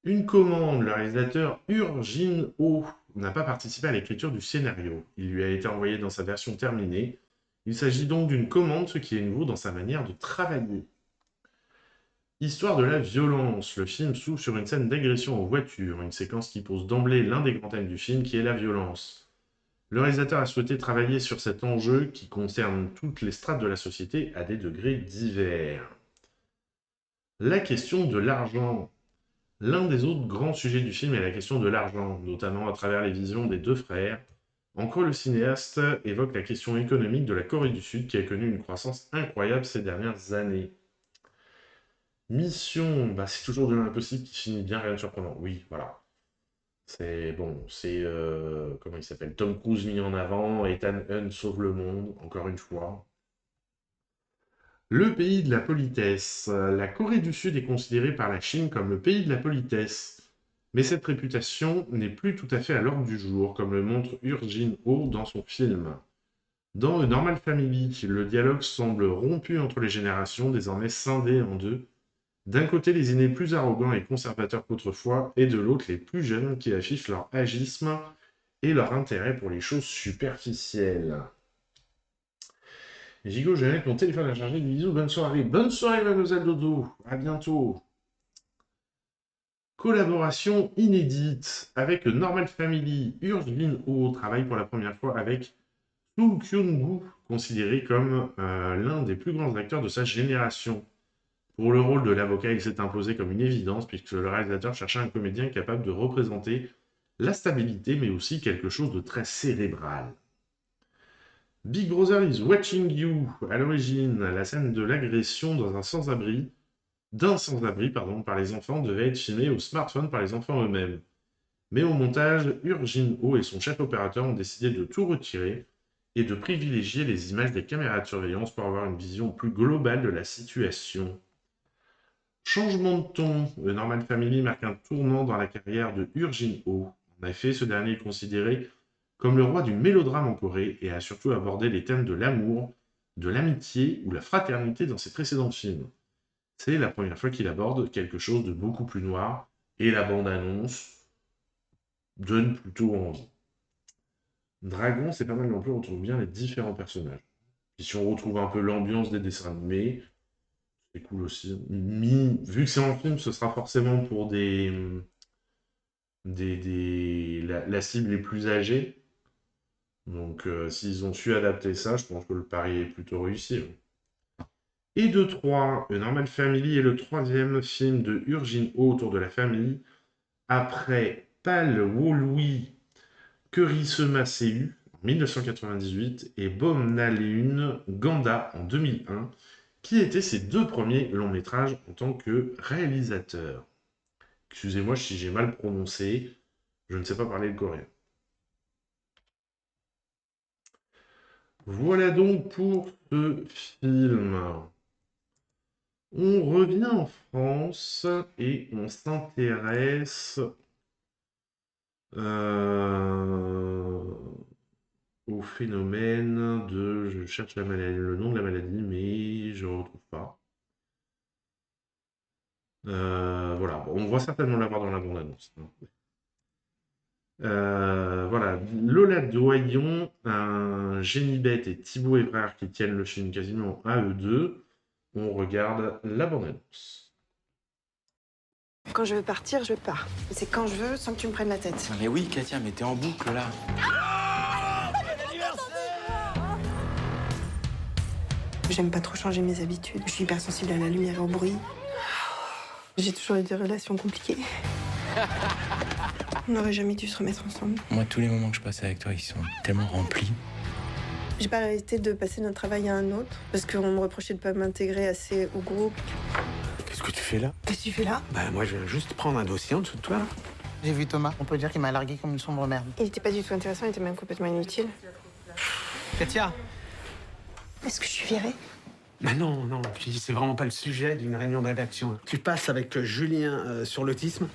Une commande. Le réalisateur Urjin Ho n'a pas participé à l'écriture du scénario. Il lui a été envoyé dans sa version terminée. Il s'agit donc d'une commande, ce qui est nouveau dans sa manière de travailler. Histoire de la violence. Le film s'ouvre sur une scène d'agression en voiture, une séquence qui pose d'emblée l'un des grands thèmes du film, qui est la violence. Le réalisateur a souhaité travailler sur cet enjeu qui concerne toutes les strates de la société à des degrés divers. La question de l'argent. L'un des autres grands sujets du film est la question de l'argent, notamment à travers les visions des deux frères. En quoi le cinéaste évoque la question économique de la Corée du Sud qui a connu une croissance incroyable ces dernières années. Mission, c'est toujours de l'impossible qui finit bien, rien de surprenant. Oui, voilà. C'est bon, c'est comment il s'appelle, Tom Cruise mis en avant, Ethan Hunt sauve le monde, encore une fois. Le pays de la politesse. La Corée du Sud est considérée par la Chine comme le pays de la politesse. Mais cette réputation n'est plus tout à fait à l'ordre du jour, comme le montre Urjin Ho dans son film. Dans A Normal Family, le dialogue semble rompu entre les générations, désormais scindé en deux. D'un côté, les aînés plus arrogants et conservateurs qu'autrefois, et de l'autre, les plus jeunes qui affichent leur agisme et leur intérêt pour les choses superficielles. Gigot, je vais mettre mon téléphone à charger. Bisous, bonne soirée. Bonne soirée, mademoiselle Dodo. À bientôt. Collaboration inédite avec Normal Family. Urjin Ho travaille pour la première fois avec Soo Kyung-gu, considéré comme l'un des plus grands acteurs de sa génération. Pour le rôle de l'avocat, il s'est imposé comme une évidence puisque le réalisateur cherchait un comédien capable de représenter la stabilité mais aussi quelque chose de très cérébral. Big Brother is watching you. À l'origine, la scène de l'agression dans un sans-abri, par les enfants devait être filmée au smartphone par les enfants eux-mêmes. Mais au montage, Urjin Ho et son chef opérateur ont décidé de tout retirer et de privilégier les images des caméras de surveillance pour avoir une vision plus globale de la situation. Changement de ton. The Normal Family marque un tournant dans la carrière de Urjin Ho. En effet, ce dernier est considéré comme le roi du mélodrame en Corée et a surtout abordé les thèmes de l'amour, de l'amitié ou la fraternité dans ses précédents films. C'est la première fois qu'il aborde quelque chose de beaucoup plus noir et la bande-annonce donne plutôt envie. Dragon, c'est pas mal non plus, on retrouve bien les différents personnages. Et si on retrouve un peu l'ambiance des dessins animés, c'est cool aussi. Vu que c'est en film, ce sera forcément pour la cible les plus âgées. Donc, s'ils ont su adapter ça, je pense que le pari est plutôt réussi. Et de 3, A Normal Family est le troisième film de Urjin Ho autour de la famille, après Pal Wol-wi Kerisema Seu en 1998 et Bom Naleun Ganda en 2001, qui étaient ses deux premiers longs métrages en tant que réalisateur. Excusez-moi si j'ai mal prononcé, je ne sais pas parler le coréen. Voilà donc pour ce film. On revient en France et on s'intéresse au phénomène de... Je cherche le nom de la maladie, mais je ne retrouve pas. Voilà, on va certainement l'avoir dans la bande-annonce. Voilà, Lola Doyon, Jenny Bette et Thibaut Evrard qui tiennent le film quasiment à eux deux. On regarde la bande-annonce. Quand je veux partir, je pars. C'est quand je veux, sans que tu me prennes la tête. Mais oui, Katia, mais t'es en boucle là. J'aime pas trop changer mes habitudes. Je suis hypersensible à la lumière et au bruit. J'ai toujours eu des relations compliquées. On n'aurait jamais dû se remettre ensemble. Moi, tous les moments que je passe avec toi, ils sont tellement remplis. J'ai pas arrêté de passer d'un travail à un autre parce qu'on me reprochait de pas m'intégrer assez au groupe. Qu'est-ce que tu fais là? Qu'est-ce que tu fais là? Moi, je viens juste prendre un dossier en dessous de toi. J'ai vu Thomas, on peut dire qu'il m'a largué comme une sombre merde. Il était pas du tout intéressant, il était même complètement inutile. Katia. Est-ce que je suis virée? Bah non, non, puis c'est vraiment pas le sujet d'une réunion de rédaction. Tu passes avec Julien sur l'autisme.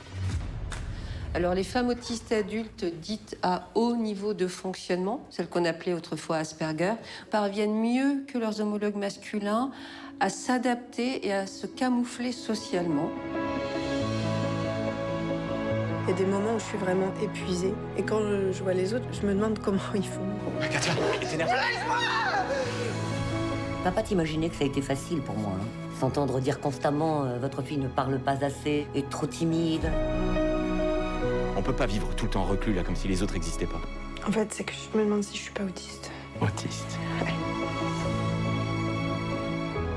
Alors, les femmes autistes adultes dites à haut niveau de fonctionnement, celles qu'on appelait autrefois Asperger, parviennent mieux que leurs homologues masculins à s'adapter et à se camoufler socialement. Il y a des moments où je suis vraiment épuisée. Et quand je vois les autres, je me demande comment ils font. Katia, t'énerve. Va pas t'imaginer que ça a été facile pour moi. Hein. S'entendre dire constamment votre fille ne parle pas assez, est trop timide. On peut pas vivre tout le temps reclus là comme si les autres n'existaient pas. En fait, c'est que je me demande si je suis pas autiste. Autiste.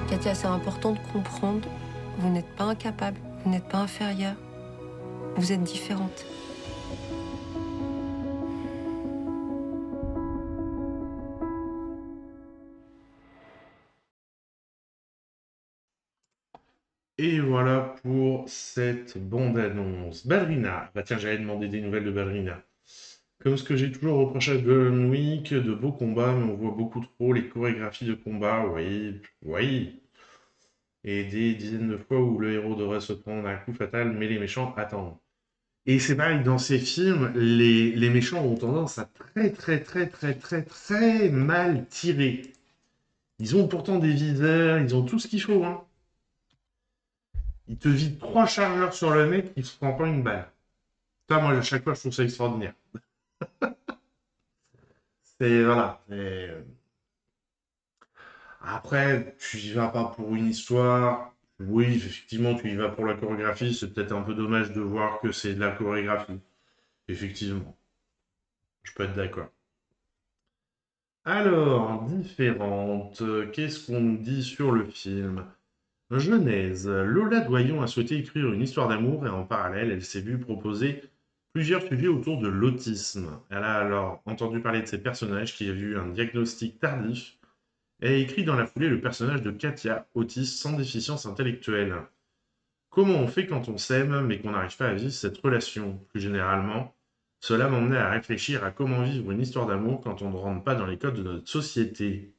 Katia, c'est important de comprendre, vous n'êtes pas incapable, vous n'êtes pas inférieure, vous êtes différente. Et voilà pour cette bande-annonce. Ballerina. Bah tiens, j'allais demander des nouvelles de Ballerina. Comme ce que j'ai toujours reproché à Golden Week, de beaux combats, mais on voit beaucoup trop les chorégraphies de combat, oui, oui. Et des dizaines de fois où le héros devrait se prendre un coup fatal, mais les méchants attendent. Et c'est pareil, dans ces films, les méchants ont tendance à très mal tirer. Ils ont pourtant des viseurs, ils ont tout ce qu'il faut, hein. Ils te vident 3 chargeurs sur le mec, il se prend pas une balle. Ça, moi, à chaque fois, je trouve ça extraordinaire. Voilà. Après, tu y vas pas pour une histoire. Oui, effectivement, tu y vas pour la chorégraphie. C'est peut-être un peu dommage de voir que c'est de la chorégraphie. Effectivement. Je peux être d'accord. Alors, différentes. Qu'est-ce qu'on nous dit sur le film? Genèse. Lola Doyon a souhaité écrire une histoire d'amour et en parallèle, elle s'est vue proposer plusieurs sujets autour de l'autisme. Elle a alors entendu parler de ces personnages qui avaient eu un diagnostic tardif et a écrit dans la foulée le personnage de Katia, autiste sans déficience intellectuelle. Comment on fait quand on s'aime mais qu'on n'arrive pas à vivre cette relation? Plus généralement, cela m'emmenait à réfléchir à comment vivre une histoire d'amour quand on ne rentre pas dans les codes de notre société.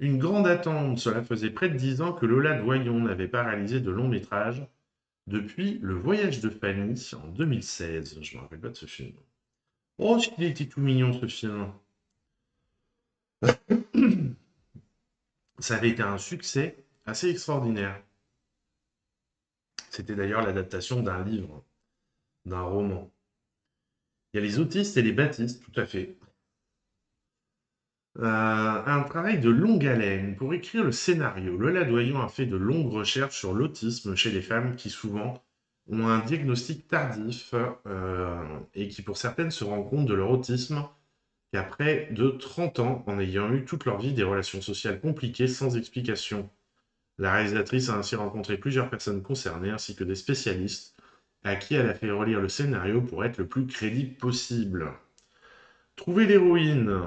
Une grande attente, cela faisait près de 10 ans que Lola Doyon n'avait pas réalisé de long métrage depuis Le Voyage de Fanny en 2016. Je me rappelle pas de ce film. Oh, il était tout mignon ce film. Ça avait été un succès assez extraordinaire. C'était d'ailleurs l'adaptation d'un livre, d'un roman. Il y a les autistes et les baptistes, tout à fait. Un travail de longue haleine. Pour écrire le scénario, Lola Doyon a fait de longues recherches sur l'autisme chez les femmes qui souvent ont un diagnostic tardif et qui pour certaines se rendent compte de leur autisme qu'après de 30 ans en ayant eu toute leur vie des relations sociales compliquées sans explication. La réalisatrice a ainsi rencontré plusieurs personnes concernées ainsi que des spécialistes à qui elle a fait relire le scénario pour être le plus crédible possible. Trouver l'héroïne.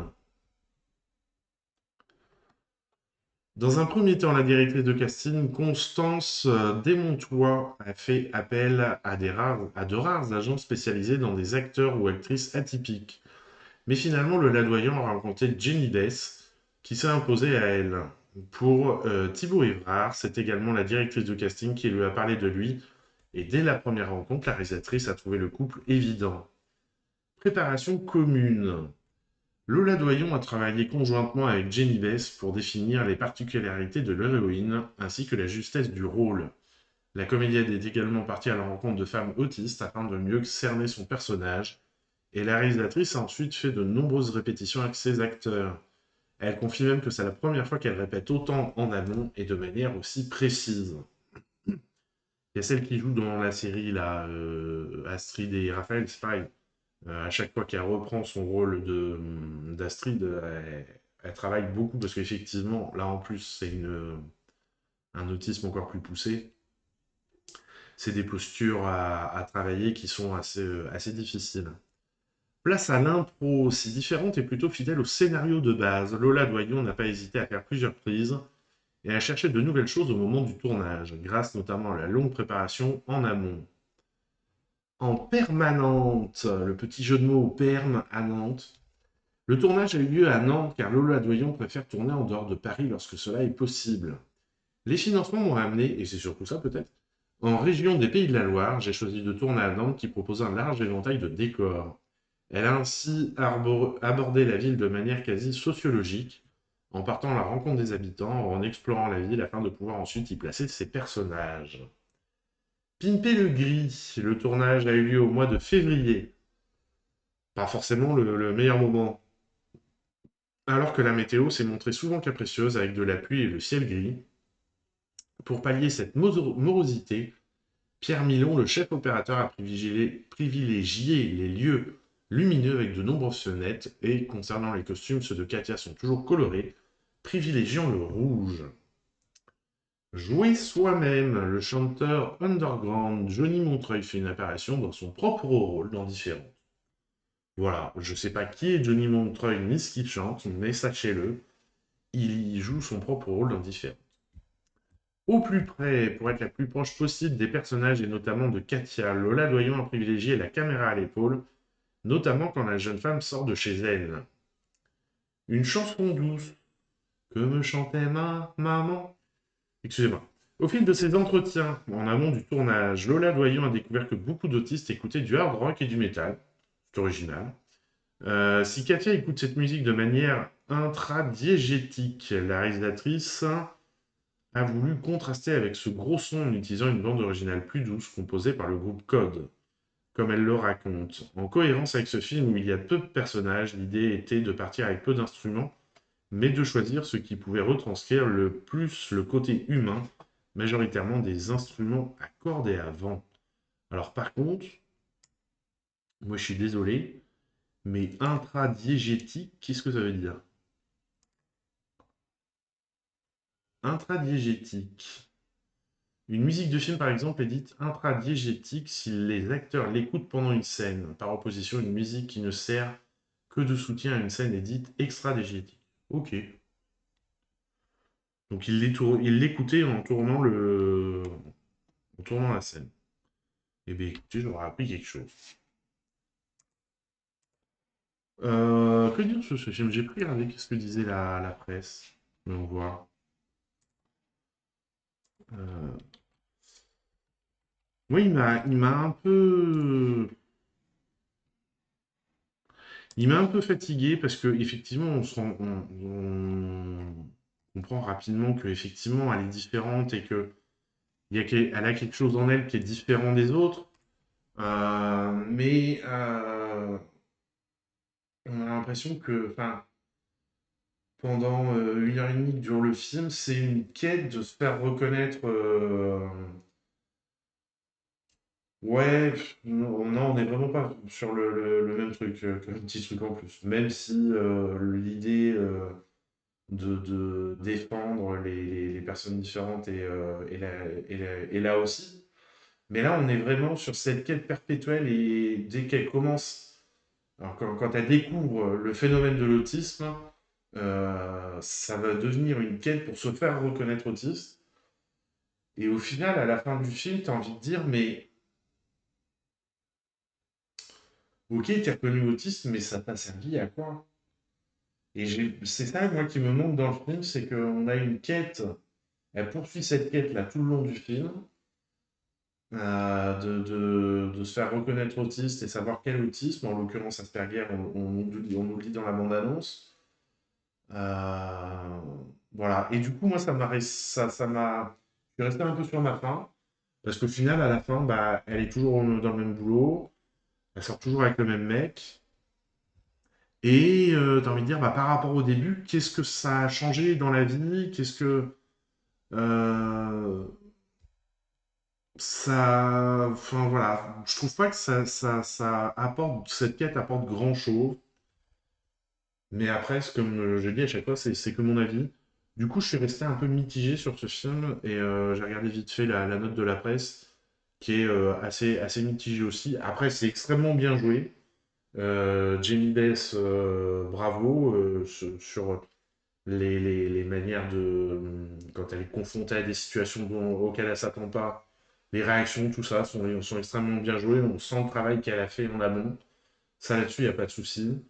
Dans un premier temps, la directrice de casting, Constance Desmontois, a fait appel à de rares agents spécialisés dans des acteurs ou actrices atypiques. Mais finalement, Lola Doyon a rencontré Jenny Bess, qui s'est imposée à elle. Pour Thibaut Évrard, c'est également la directrice de casting qui lui a parlé de lui, et dès la première rencontre, la réalisatrice a trouvé le couple évident. Préparation commune. Lola Doyon a travaillé conjointement avec Jenny Bess pour définir les particularités de l'héroïne ainsi que la justesse du rôle. La comédienne est également partie à la rencontre de femmes autistes afin de mieux cerner son personnage, et la réalisatrice a ensuite fait de nombreuses répétitions avec ses acteurs. Elle confie même que c'est la première fois qu'elle répète autant en amont et de manière aussi précise. Il y a celle qui joue dans la série, là, Astrid et Raphaël, c'est pareil. À chaque fois qu'elle reprend son rôle d'Astrid, elle travaille beaucoup parce qu'effectivement, là en plus, c'est un autisme encore plus poussé. C'est des postures à travailler qui sont assez difficiles. Place à l'impro, si différente et plutôt fidèle au scénario de base. Lola Doyon n'a pas hésité à faire plusieurs prises et à chercher de nouvelles choses au moment du tournage, grâce notamment à la longue préparation en amont. En permanente, le petit jeu de mots permanente. Le tournage a eu lieu à Nantes car Lola Doyon préfère tourner en dehors de Paris lorsque cela est possible. Les financements m'ont amené, et c'est surtout ça peut-être, en région des Pays de la Loire, j'ai choisi de tourner à Nantes qui propose un large éventail de décors. Elle a ainsi abordé la ville de manière quasi sociologique, en partant à la rencontre des habitants, en explorant la ville afin de pouvoir ensuite y placer ses personnages. Pimper le gris, le tournage a eu lieu au mois de février. Pas forcément le meilleur moment. Alors que la météo s'est montrée souvent capricieuse avec de la pluie et le ciel gris. Pour pallier cette morosité, Pierre Milon, le chef opérateur, a privilégié les lieux lumineux avec de nombreuses fenêtres et, concernant les costumes, ceux de Katia sont toujours colorés, privilégiant le rouge. Jouer soi-même, le chanteur underground Johnny Montreuil fait une apparition dans son propre rôle dans Différentes. Voilà, je ne sais pas qui est Johnny Montreuil ni ce qu'il chante, mais sachez-le, il joue son propre rôle dans Différentes. Au plus près, pour être la plus proche possible des personnages et notamment de Katia, Lola Doyon a privilégié la caméra à l'épaule, notamment quand la jeune femme sort de chez elle. Une chanson douce, que me chantait ma maman. Excusez-moi. Au fil de ces entretiens, en amont du tournage, Lola Doyon a découvert que beaucoup d'autistes écoutaient du hard rock et du métal. C'est original. Si Katia écoute cette musique de manière intradiégétique, la réalisatrice a voulu contraster avec ce gros son en utilisant une bande originale plus douce composée par le groupe Code. Comme elle le raconte. En cohérence avec ce film où il y a peu de personnages, l'idée était de partir avec peu d'instruments, mais de choisir ce qui pouvait retranscrire le plus le côté humain, majoritairement des instruments à cordes et à vent. Alors par contre, moi je suis désolé, mais intradiégétique, qu'est-ce que ça veut dire? Intradiégétique. Une musique de film, par exemple, est dite intradiégétique si les acteurs l'écoutent pendant une scène. Par opposition, une musique qui ne sert que de soutien à une scène est dite extradiégétique. Ok. Donc il l'écoutait en tournant la scène. Eh bien écoutez, j'aurais appris quelque chose. Que dire sur ce film? J'ai pris avec ce que disait la presse. Mais on voit. Oui, il m'a un peu... Il m'a un peu fatigué parce que effectivement, on comprend rapidement que effectivement, elle est différente et que elle a quelque chose en elle qui est différent des autres. Mais on a l'impression que, enfin, pendant 1 heure et demie que dure le film, c'est une quête de se faire reconnaître. Ouais, non, on n'est vraiment pas sur le même truc que le petit truc en plus. Même si l'idée de défendre les personnes différentes est là aussi. Mais là, on est vraiment sur cette quête perpétuelle et dès qu'elle commence, alors quand elle découvre le phénomène de l'autisme, ça va devenir une quête pour se faire reconnaître autiste. Et au final, à la fin du film, tu as envie de dire, mais ok, t'es reconnu autiste, mais ça t'a servi à quoi? Et c'est ça, moi, qui me manque dans le film, c'est qu'on a une quête, elle poursuit cette quête-là tout le long du film, de se faire reconnaître autiste et savoir quel autisme, en l'occurrence Asperger, on nous le dit dans la bande-annonce. Voilà, et du coup, moi, ça m'a... Je suis resté un peu sur ma faim, parce qu'au final, à la fin, bah, elle est toujours dans le même boulot, elle sort toujours avec le même mec. Et t'as envie de dire, bah, par rapport au début, qu'est-ce que ça a changé dans la vie? Qu'est-ce que ça... Enfin voilà, je trouve pas que ça apporte, cette quête apporte grand-chose. Mais après, comme je dis à chaque fois, c'est que mon avis. Du coup, je suis resté un peu mitigé sur ce film et j'ai regardé vite fait la note de la presse qui est assez mitigée aussi. Après, c'est extrêmement bien joué. Jamie Bess, bravo sur les manières de... quand elle est confrontée à des situations auxquelles elle ne s'attend pas, les réactions, tout ça, sont extrêmement bien jouées. On sent le travail qu'elle a fait en amont. Ça, là-dessus, il n'y a pas de souci.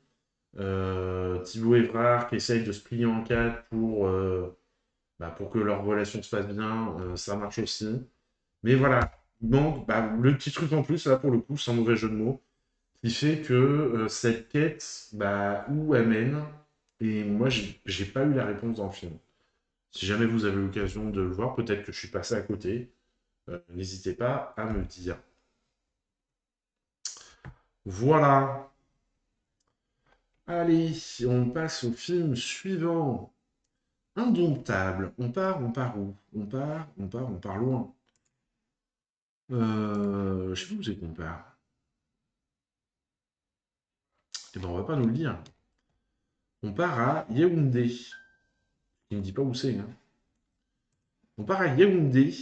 Thibaut Évrard qui essaye de se plier en quatre pour que leur relation se passe bien, ça marche aussi. Mais voilà, il manque le petit truc en plus, là pour le coup, sans mauvais jeu de mots, qui fait que cette quête, où elle mène, et moi j'ai pas eu la réponse dans le film. Si jamais vous avez l'occasion de le voir, peut-être que je suis passé à côté, n'hésitez pas à me dire. Voilà. Allez, on passe au film suivant. Indomptable. On part où? On part loin. Je sais pas où c'est qu'on part. Eh ben, on va pas nous le dire. On part à Yaoundé. Il me dit pas où c'est, hein. On part à Yaoundé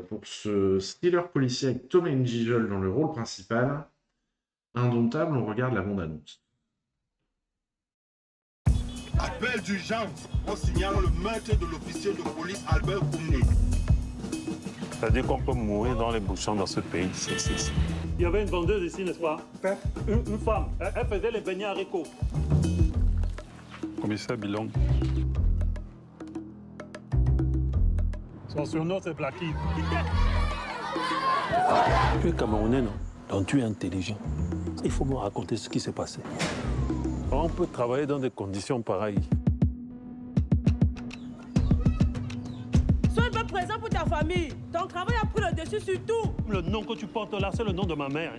pour ce thriller policier avec Thomas N'Gijol dans le rôle principal. Indomptable, on regarde la bande-annonce. Appel d'urgence. On signale le meurtre de l'officier de police Albert Koumé. Ça dit qu'on peut mourir dans les bouchons dans ce pays. Il y avait une vendeuse ici, n'est-ce pas? Une femme. Elle faisait les beignets haricots. Commissaire Bilong. Son surnom, c'est Blacky. Tu es Camerounais, non? Donc tu es intelligent. Il faut me raconter ce qui s'est passé. On peut travailler dans des conditions pareilles. Sois pas présent pour ta famille. Ton travail a pris le dessus sur tout. Le nom que tu portes là, c'est le nom de ma mère.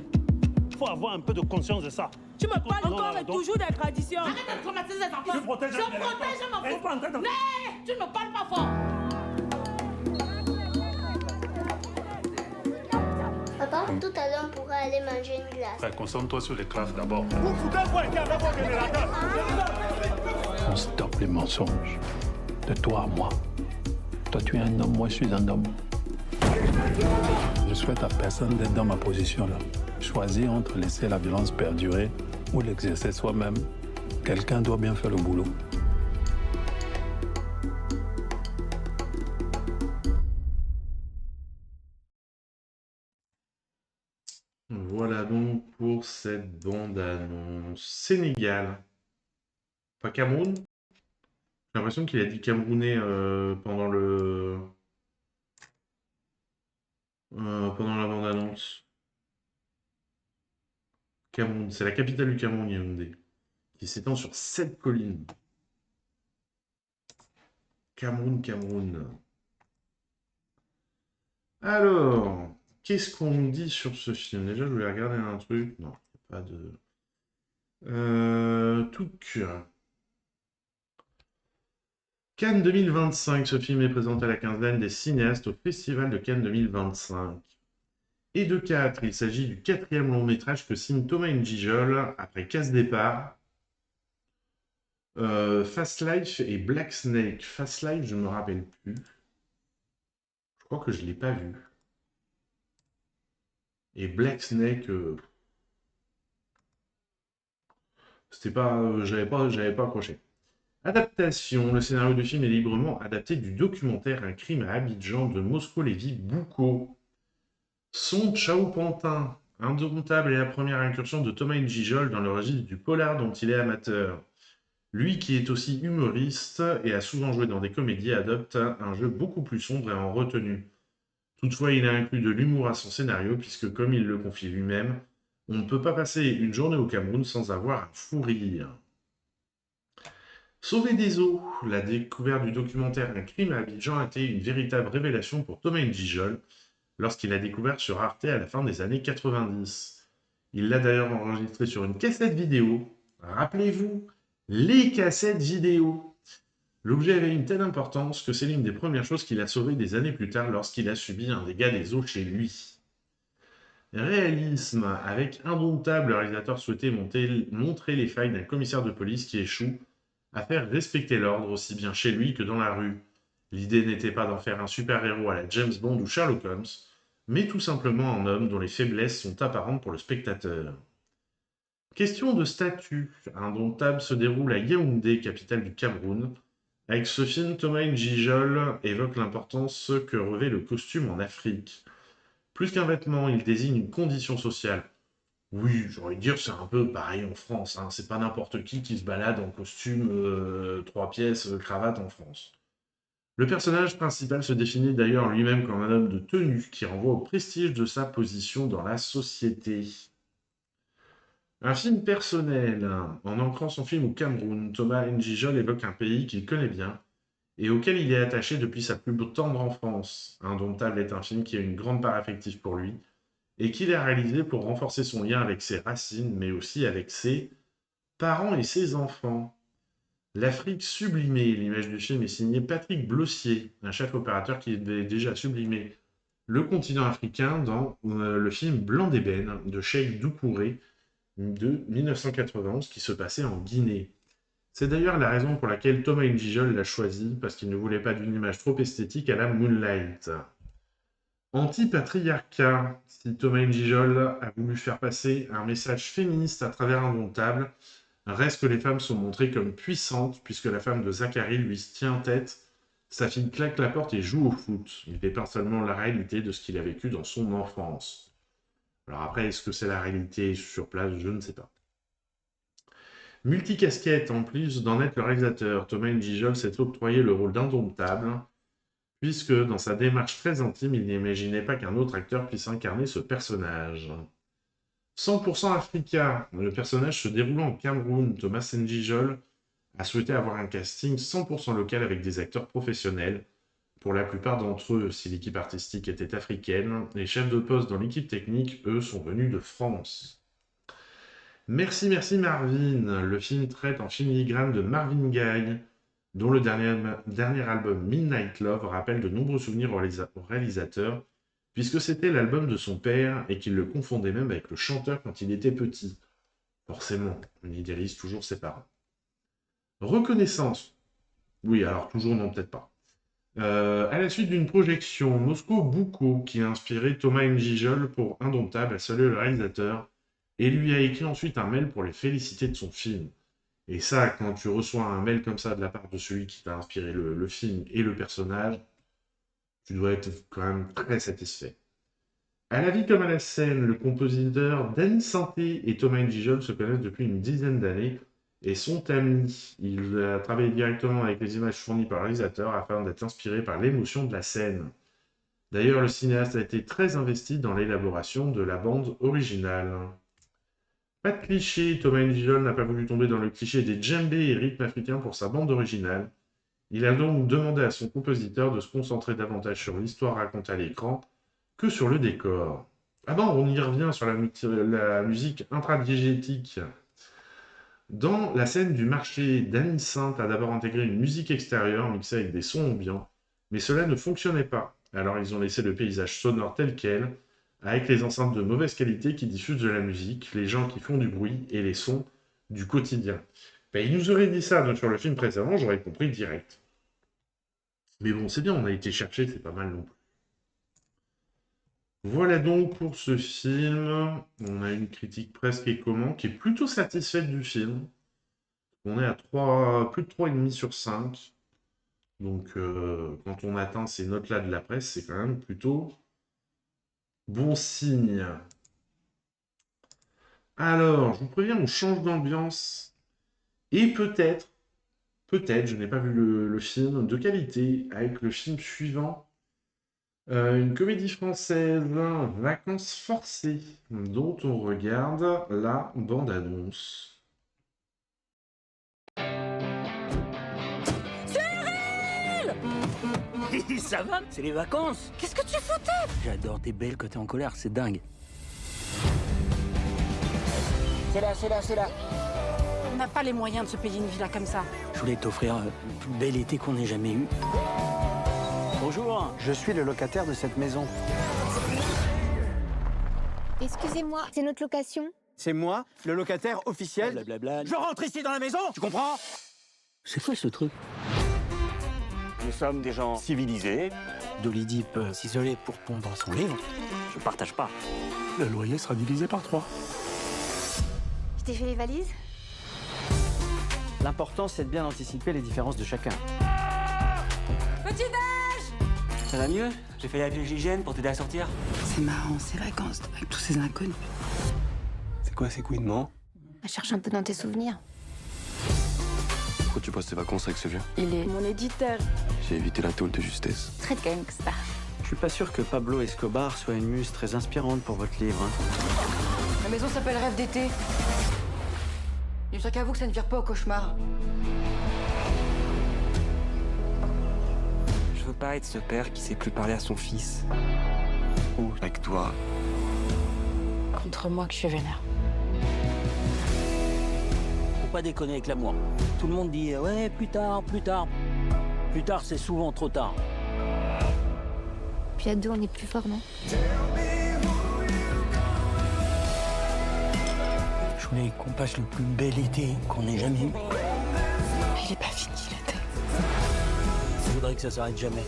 Il faut avoir un peu de conscience de ça. Tu me parles encore et toujours des traditions. Arrête de traumatiser les enfants. Je protège ma fille. Mais tu ne me parles pas fort. Papa, tout à l'heure, on pourra aller manger une glace. Concentre-toi sur les classes d'abord. Vous foutez quoi qu'il y a d'abord générateur? On stoppe les mensonges. De toi à moi. Toi, tu es un homme, moi, je suis un homme. Je souhaite à personne d'être dans ma position là. Choisir entre laisser la violence perdurer ou l'exercer soi-même. Quelqu'un doit bien faire le boulot. Voilà donc pour cette bande-annonce. Sénégal. Pas Cameroun? J'ai l'impression qu'il a dit Camerounais pendant la bande-annonce. Cameroun, c'est la capitale du Cameroun, Yaoundé, qui s'étend sur 7 collines. Cameroun. Alors, qu'est-ce qu'on nous dit sur ce film? Déjà, je voulais regarder un truc. Non, pas de... Cannes 2025, ce film est présenté à la quinzaine des cinéastes au Festival de Cannes 2025. Et de 4, il s'agit du 4e long métrage que signe Thomas N'Gijol après Casse Départ, Fast Life et Black Snake. Fast Life, je ne me rappelle plus. Je crois que je ne l'ai pas vu. Et Black Snake, c'était pas, j'avais pas accroché. Adaptation. Le scénario du film est librement adapté du documentaire Un crime à Abidjan de Mosco Lévy Boucault. Son Chao Pantin. Indomptable est la première incursion de Thomas N'Gijol dans le registre du polar dont il est amateur. Lui qui est aussi humoriste et a souvent joué dans des comédies adopte un jeu beaucoup plus sombre et en retenue. Toutefois, il a inclus de l'humour à son scénario puisque, comme il le confie lui-même, on ne peut pas passer une journée au Cameroun sans avoir un fou rire. Sauver des eaux. La découverte du documentaire Un crime à Abidjan a été une véritable révélation pour Thomas N'Gijol lorsqu'il a découvert sur Arte à la fin des années 90. Il l'a d'ailleurs enregistré sur une cassette vidéo. Rappelez-vous, les cassettes vidéo. L'objet avait une telle importance que c'est l'une des premières choses qu'il a sauvées des années plus tard lorsqu'il a subi un dégât des eaux chez lui. Réalisme. Avec Indomptable, le réalisateur souhaitait montrer les failles d'un commissaire de police qui échoue à faire respecter l'ordre aussi bien chez lui que dans la rue. L'idée n'était pas d'en faire un super-héros à la James Bond ou Sherlock Holmes, mais tout simplement un homme dont les faiblesses sont apparentes pour le spectateur. Question de statut. Indomptable se déroule à Yaoundé, capitale du Cameroun. Avec ce film, Thomas N'Gijol évoque l'importance que revêt le costume en Afrique. Plus qu'un vêtement, il désigne une condition sociale. Oui, j'ai envie de dire, c'est un peu pareil en France, hein. C'est pas n'importe qui se balade en costume 3 pièces, cravate en France. Le personnage principal se définit d'ailleurs lui-même comme un homme de tenue qui renvoie au prestige de sa position dans la société. Un film personnel. En ancrant son film au Cameroun, Thomas N'Gijol évoque un pays qu'il connaît bien et auquel il est attaché depuis sa plus tendre enfance. Indomptable est un film qui a une grande part affective pour lui et qu'il a réalisé pour renforcer son lien avec ses racines, mais aussi avec ses parents et ses enfants. L'Afrique sublimée, l'image du film est signée Patrick Blossier, un chef opérateur qui avait déjà sublimé le continent africain dans le film Blanc d'ébène de Cheikh Doucouré de 1991 qui se passait en Guinée. C'est d'ailleurs la raison pour laquelle Thomas N'Gijol l'a choisi, parce qu'il ne voulait pas d'une image trop esthétique à la Moonlight. Anti-patriarcat, si Thomas N'Gijol a voulu faire passer un message féministe à travers Indomptable, reste que les femmes sont montrées comme puissantes, puisque la femme de Zachary lui se tient en tête, sa fille claque la porte et joue au foot. Il dépeint seulement la réalité de ce qu'il a vécu dans son enfance. Alors après, est-ce que c'est la réalité sur place? Je ne sais pas. Multicasquette, en plus d'en être le réalisateur, Thomas N'Gijol s'est octroyé le rôle d'Indomptable, puisque dans sa démarche très intime, il n'imaginait pas qu'un autre acteur puisse incarner ce personnage. 100% Africa, le personnage se déroulant au Cameroun, Thomas N'Gijol a souhaité avoir un casting 100% local avec des acteurs professionnels. Pour la plupart d'entre eux, si l'équipe artistique était africaine, les chefs de poste dans l'équipe technique, eux, sont venus de France. Merci, merci Marvin. Le film traite en filigrane de Marvin Gaye, dont le dernier album Midnight Love rappelle de nombreux souvenirs au réalisateur, puisque c'était l'album de son père et qu'il le confondait même avec le chanteur quand il était petit. Forcément, on idéalise toujours ses parents. Reconnaissance. Oui, alors toujours non, peut-être pas. À la suite d'une projection, Moscow Bouko, qui a inspiré Thomas N'Gijol pour Indomptable, a salué le réalisateur et lui a écrit ensuite un mail pour les féliciter de son film. Et ça, quand tu reçois un mail comme ça de la part de celui qui t'a inspiré le film et le personnage, tu dois être quand même très satisfait. À la vie comme à la scène, le compositeur Danny Santé et Thomas N'Gijol se connaissent depuis une dizaine d'années et sont amis. Il a travaillé directement avec les images fournies par le réalisateur afin d'être inspiré par l'émotion de la scène. D'ailleurs, le cinéaste a été très investi dans l'élaboration de la bande originale. Pas de cliché, Thomas N'Gijol n'a pas voulu tomber dans le cliché des djembés et rythmes africains pour sa bande originale. Il a donc demandé à son compositeur de se concentrer davantage sur l'histoire racontée à l'écran que sur le décor. Ah bon, on y revient sur la musique intradigétique. Dans la scène du marché, Danny Saint a d'abord intégré une musique extérieure mixée avec des sons ambiants, mais cela ne fonctionnait pas. Alors ils ont laissé le paysage sonore tel quel, avec les enceintes de mauvaise qualité qui diffusent de la musique, les gens qui font du bruit et les sons du quotidien. Ben, il nous aurait dit ça donc, sur le film précédent, j'aurais compris direct. Mais bon, c'est bien, on a été chercher, c'est pas mal non plus. Voilà donc pour ce film. On a une critique presque et comment qui est plutôt satisfaite du film. On est à plus de 3,5 sur 5. Donc quand on atteint ces notes-là de la presse, c'est quand même plutôt bon signe. Alors, je vous préviens, on change d'ambiance. Et peut-être, je n'ai pas vu le film de qualité, avec le film suivant. Une comédie française, Vacances forcées, dont on regarde la bande-annonce. Cyril! Ça va? C'est les vacances. Qu'est-ce que tu foutais? J'adore tes belles quand t'es en colère, c'est dingue. C'est là. On n'a pas les moyens de se payer une villa comme ça. Je voulais t'offrir le plus bel été qu'on ait jamais eu. Bonjour, je suis le locataire de cette maison. Excusez-moi, c'est notre location? C'est moi, le locataire officiel. Blablabla. Je rentre ici dans la maison, tu comprends? C'est quoi ce truc? Nous sommes des gens civilisés. Dolly peut s'isoler pour pondre son livre. Je partage pas. Le loyer sera divisé par 3. Je t'ai fait les valises? L'important, c'est de bien anticiper les différences de chacun. Petit-déj! Ça va mieux? J'ai failli appeler l'hygiène pour t'aider à sortir. C'est marrant, ces vacances avec tous ces inconnus. C'est quoi ces couinements? Bah, cherche un peu dans tes souvenirs. Pourquoi tu passes tes vacances avec ce vieux? Il est mon éditeur. J'ai évité la tôle de justesse. Très gangsta. Je suis pas sûr que Pablo Escobar soit une muse très inspirante pour votre livre. La maison s'appelle Rêve d'été. Il n'y a qu'à vous que ça ne vire pas au cauchemar. Je veux pas être ce père qui sait plus parler à son fils. Ou avec toi. Contre moi que je suis vénère. Faut pas déconner avec l'amour. Tout le monde dit ouais, plus tard, plus tard. Plus tard, c'est souvent trop tard. Puis à deux, on est plus fort, non? Je voulais qu'on passe le plus bel été qu'on ait jamais eu. Il est pas fini l'été. Je voudrais que ça s'arrête jamais.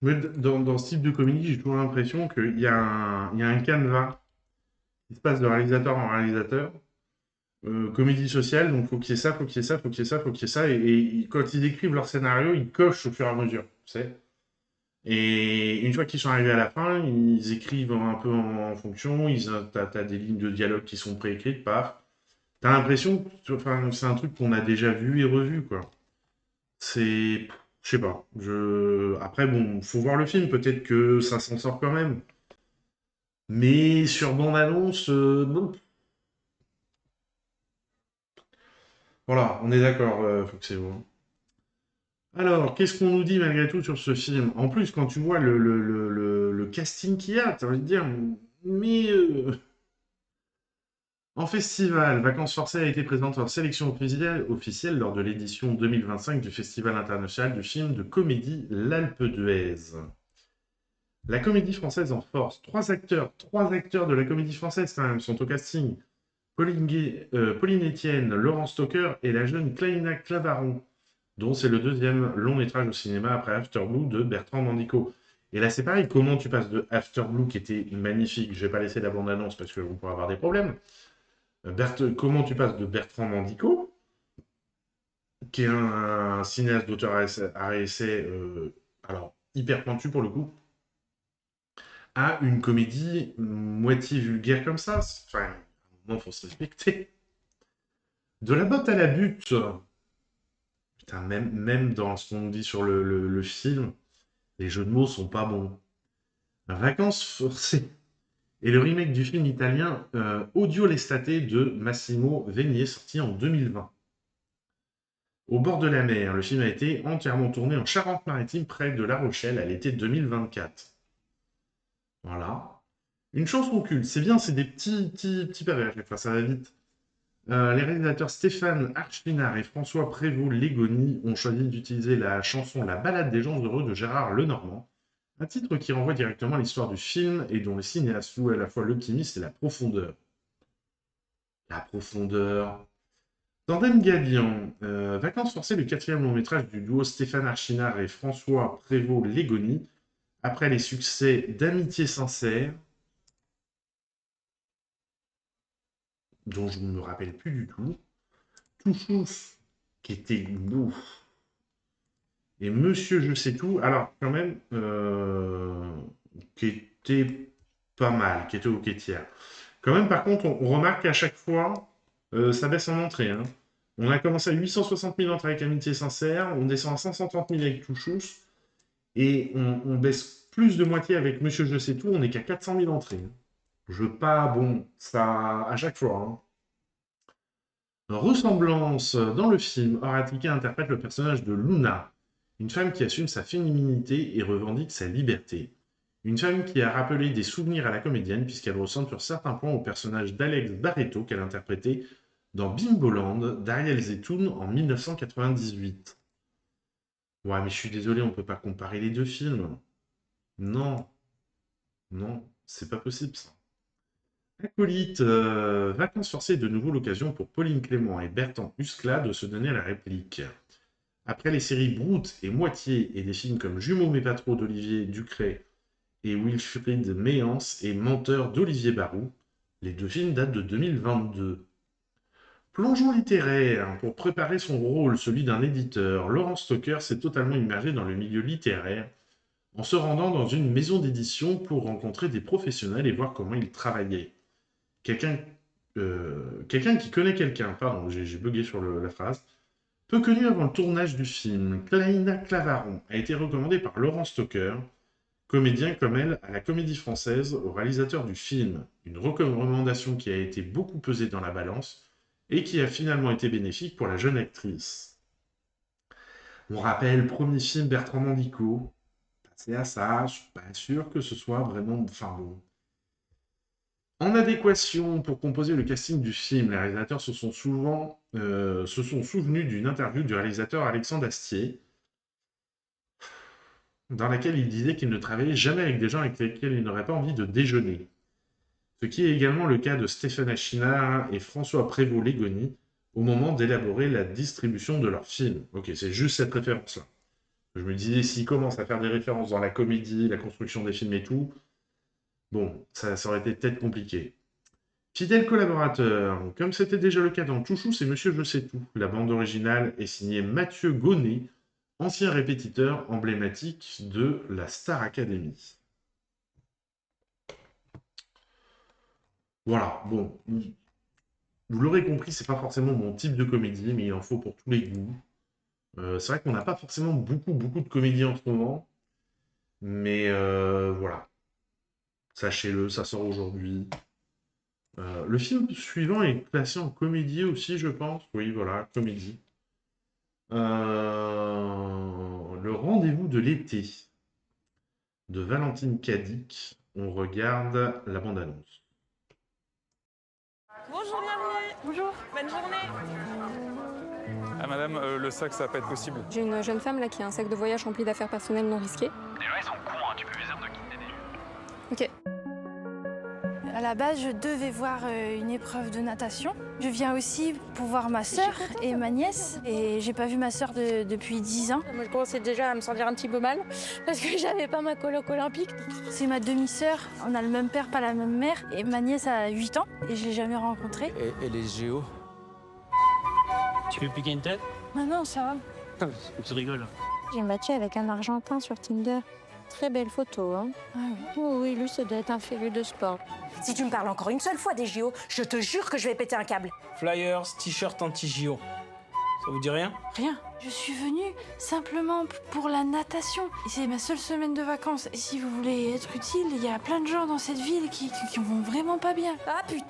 Mais dans ce type de comédie, j'ai toujours l'impression qu'il y a un canevas qui se passe de réalisateur en réalisateur. Comédie sociale, donc faut qu'il y ait ça, faut qu'il y ait ça, faut qu'il y ait ça, faut qu'il y ait ça. Et quand ils écrivent leur scénario, ils cochent au fur et à mesure, tu sais. Et une fois qu'ils sont arrivés à la fin, ils écrivent un peu en fonction. T'as des lignes de dialogue qui sont préécrites, paf. T'as l'impression que c'est un truc qu'on a déjà vu et revu, quoi. C'est... Je sais pas. Après, bon, faut voir le film. Peut-être que ça s'en sort quand même. Mais sur bande-annonce, bon. Voilà, on est d'accord, faut que c'est bon. Alors, qu'est-ce qu'on nous dit malgré tout sur ce film? En plus, quand tu vois le casting qu'il y a, t'as envie de dire, mais... En festival, Vacances forcées a été présente en sélection officielle lors de l'édition 2025 du Festival international du film de comédie L'Alpe d'Huez. La comédie française en force. Trois acteurs de la comédie française quand même sont au casting. Pauline Etienne, Laurent Stocker et la jeune Klaina Clavaron, dont c'est le deuxième long métrage au cinéma après After Blue de Bertrand Mandico. Et là c'est pareil, comment tu passes de After Blue qui était magnifique, je vais pas laisser la bande-annonce parce qu'on pourrait avoir des problèmes. Comment tu passes de Bertrand Mandico, qui est un cinéaste d'auteur à essai, alors hyper pointu pour le coup, à une comédie moitié vulgaire comme ça? Enfin, à un moment, faut se respecter. De la botte à la butte. Putain, même dans ce qu'on nous dit sur le film, les jeux de mots sont pas bons. Vacances forcées. Et le remake du film italien Odio l'estate de Massimo Venier, sorti en 2020. Au bord de la mer, le film a été entièrement tourné en Charente-Maritime, près de La Rochelle, à l'été 2024. Voilà. Une chanson culte, c'est bien, c'est des petits pavés à chaque fois, ça va vite. Les réalisateurs Stéphane Archinard et François Prévost-Légoni ont choisi d'utiliser la chanson La Ballade des gens heureux de Gérard Lenormand, un titre qui renvoie directement à l'histoire du film et dont les cinéastes louent à la fois l'optimisme et la profondeur. La profondeur. Tandem gagnant. Vacances forcées, le quatrième long métrage du duo Stéphane Archinard et François Prévost-Légoni, après les succès d'Amitié sincère, dont je ne me rappelle plus du tout, Touchouf, qui était beau, et Monsieur Je sais tout, alors quand même, qui était pas mal, qui était au quêtière. Quand même, par contre, on remarque qu'à chaque fois, ça baisse en entrée. Hein. On a commencé à 860 000 entrées avec Amitié sincère, on descend à 530 000 avec Touchouf, et on baisse plus de moitié avec Monsieur Je sais tout, on n'est qu'à 400 000 entrées. Hein. Je veux pas, bon, ça, à chaque fois. Hein. Ressemblance, dans le film, Horatika interprète le personnage de Luna, une femme qui assume sa féminité et revendique sa liberté. Une femme qui a rappelé des souvenirs à la comédienne puisqu'elle ressemble sur certains points au personnage d'Alex Barreto qu'elle interprétait dans Bimboland d'Ariel Zetoun en 1998. Ouais, mais je suis désolé, on ne peut pas comparer les deux films. Non. Non, c'est pas possible ça. Acolyte, Vacances forcées, de nouveau l'occasion pour Pauline Clément et Bertrand Huskla de se donner la réplique. Après les séries Brute et Moitié et des films comme Jumeaux mais pas trop d'Olivier Ducret et Wilfried Méance et Menteur d'Olivier Barou, Les deux films datent de 2022. Plongeon littéraire. Pour préparer son rôle, celui d'un éditeur, Laurence Stocker s'est totalement immergé dans le milieu littéraire en se rendant dans une maison d'édition pour rencontrer des professionnels et voir comment ils travaillaient. Quelqu'un qui connaît quelqu'un, pardon, j'ai bugué sur la phrase, peu connu avant le tournage du film, Claina Clavaron a été recommandée par Laurent Stocker, comédien comme elle à la Comédie Française, au réalisateur du film. Une recommandation qui a été beaucoup pesée dans la balance et qui a finalement été bénéfique pour la jeune actrice. On rappelle, premier film Bertrand Mandico. Passé à ça, je suis pas sûr que ce soit vraiment... Enfin bon... En adéquation pour composer le casting du film, les réalisateurs se sont souvenus d'une interview du réalisateur Alexandre Astier, dans laquelle il disait qu'il ne travaillait jamais avec des gens avec lesquels il n'aurait pas envie de déjeuner. Ce qui est également le cas de Stéphane Achinard et François Prévost-Légony au moment d'élaborer la distribution de leur film. Ok, c'est juste cette référence-là. Je me disais, s'ils commencent à faire des références dans la comédie, la construction des films et tout, bon, ça aurait été peut-être compliqué. Fidèle collaborateur, comme c'était déjà le cas dans Chouchou, c'est Monsieur Je sais tout. La bande originale est signée Mathieu Gonnet, ancien répétiteur emblématique de la Star Academy. Voilà, bon, vous l'aurez compris, c'est pas forcément mon type de comédie, mais il en faut pour tous les goûts. C'est vrai qu'on n'a pas forcément beaucoup de comédies en ce moment, mais voilà. Sachez-le, ça sort aujourd'hui. Le film suivant est classé en comédie aussi, je pense. Oui, voilà, comédie. Le rendez-vous de l'été de Valentine Cadic. On regarde la bande-annonce. Bonjour, bienvenue. Bonjour, bonne journée. Ah madame, le sac ça va pas être possible. J'ai une jeune femme là qui a un sac de voyage rempli d'affaires personnelles non risquées. Les gens ils sont cons, hein, tu peux viser de quitter des... Ok. À la base, je devais voir une épreuve de natation. Je viens aussi pour voir ma sœur et ma nièce. Et j'ai pas vu ma sœur depuis 10 ans. Moi, je commençais déjà à me sentir un petit peu mal parce que j'avais pas ma coloc olympique. C'est ma demi-sœur. On a le même père, pas la même mère. Et ma nièce a 8 ans et je l'ai jamais rencontrée. Et les géos? Tu veux piquer une tête? Non, ça va. Tu rigoles. J'ai matché avec un Argentin sur Tinder. Très belle photo, hein. Ah oui. Oh oui, lui, ça doit être un féru de sport. Si tu me parles encore une seule fois des JO, je te jure que je vais péter un câble. Flyers, t-shirt anti-JO. Ça vous dit rien? Rien. Je suis venue simplement pour la natation. Et c'est ma seule semaine de vacances. Et si vous voulez être utile, il y a plein de gens dans cette ville qui vont vraiment pas bien. Ah putain!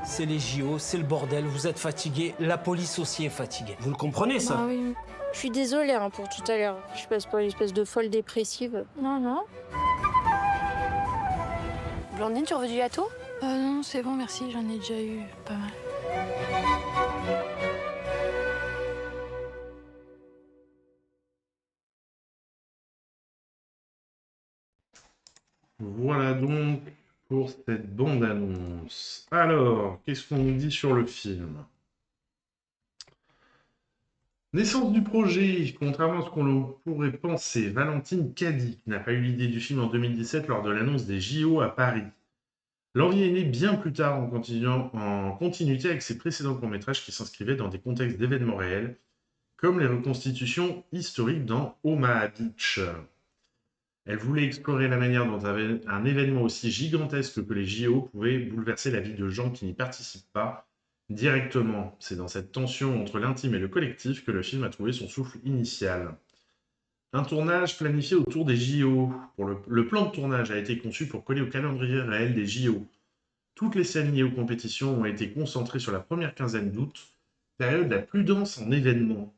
C'est les JO, c'est le bordel, vous êtes fatigués, la police aussi est fatiguée. Vous le comprenez ça? Ah oui. Je suis désolée hein, pour tout à l'heure. Je passe pour une espèce de folle dépressive. Non. Blandine, tu veux du gâteau? Non, c'est bon, merci. J'en ai déjà eu pas mal. Voilà donc pour cette bande-annonce. Alors, qu'est-ce qu'on nous dit sur le film? Naissance du projet. Contrairement à ce qu'on pourrait penser, Valentine Cadic n'a pas eu l'idée du film en 2017 lors de l'annonce des JO à Paris. L'envie est née bien plus tard en continuité avec ses précédents courts-métrages qui s'inscrivaient dans des contextes d'événements réels, comme les reconstitutions historiques dans Omaha Beach. Elle voulait explorer la manière dont un événement aussi gigantesque que les JO pouvait bouleverser la vie de gens qui n'y participent pas directement. C'est dans cette tension entre l'intime et le collectif que le film a trouvé son souffle initial. Un tournage planifié autour des JO. Le plan de tournage a été conçu pour coller au calendrier réel des JO. Toutes les scènes liées aux compétitions ont été concentrées sur la première quinzaine d'août, période la plus dense en événements.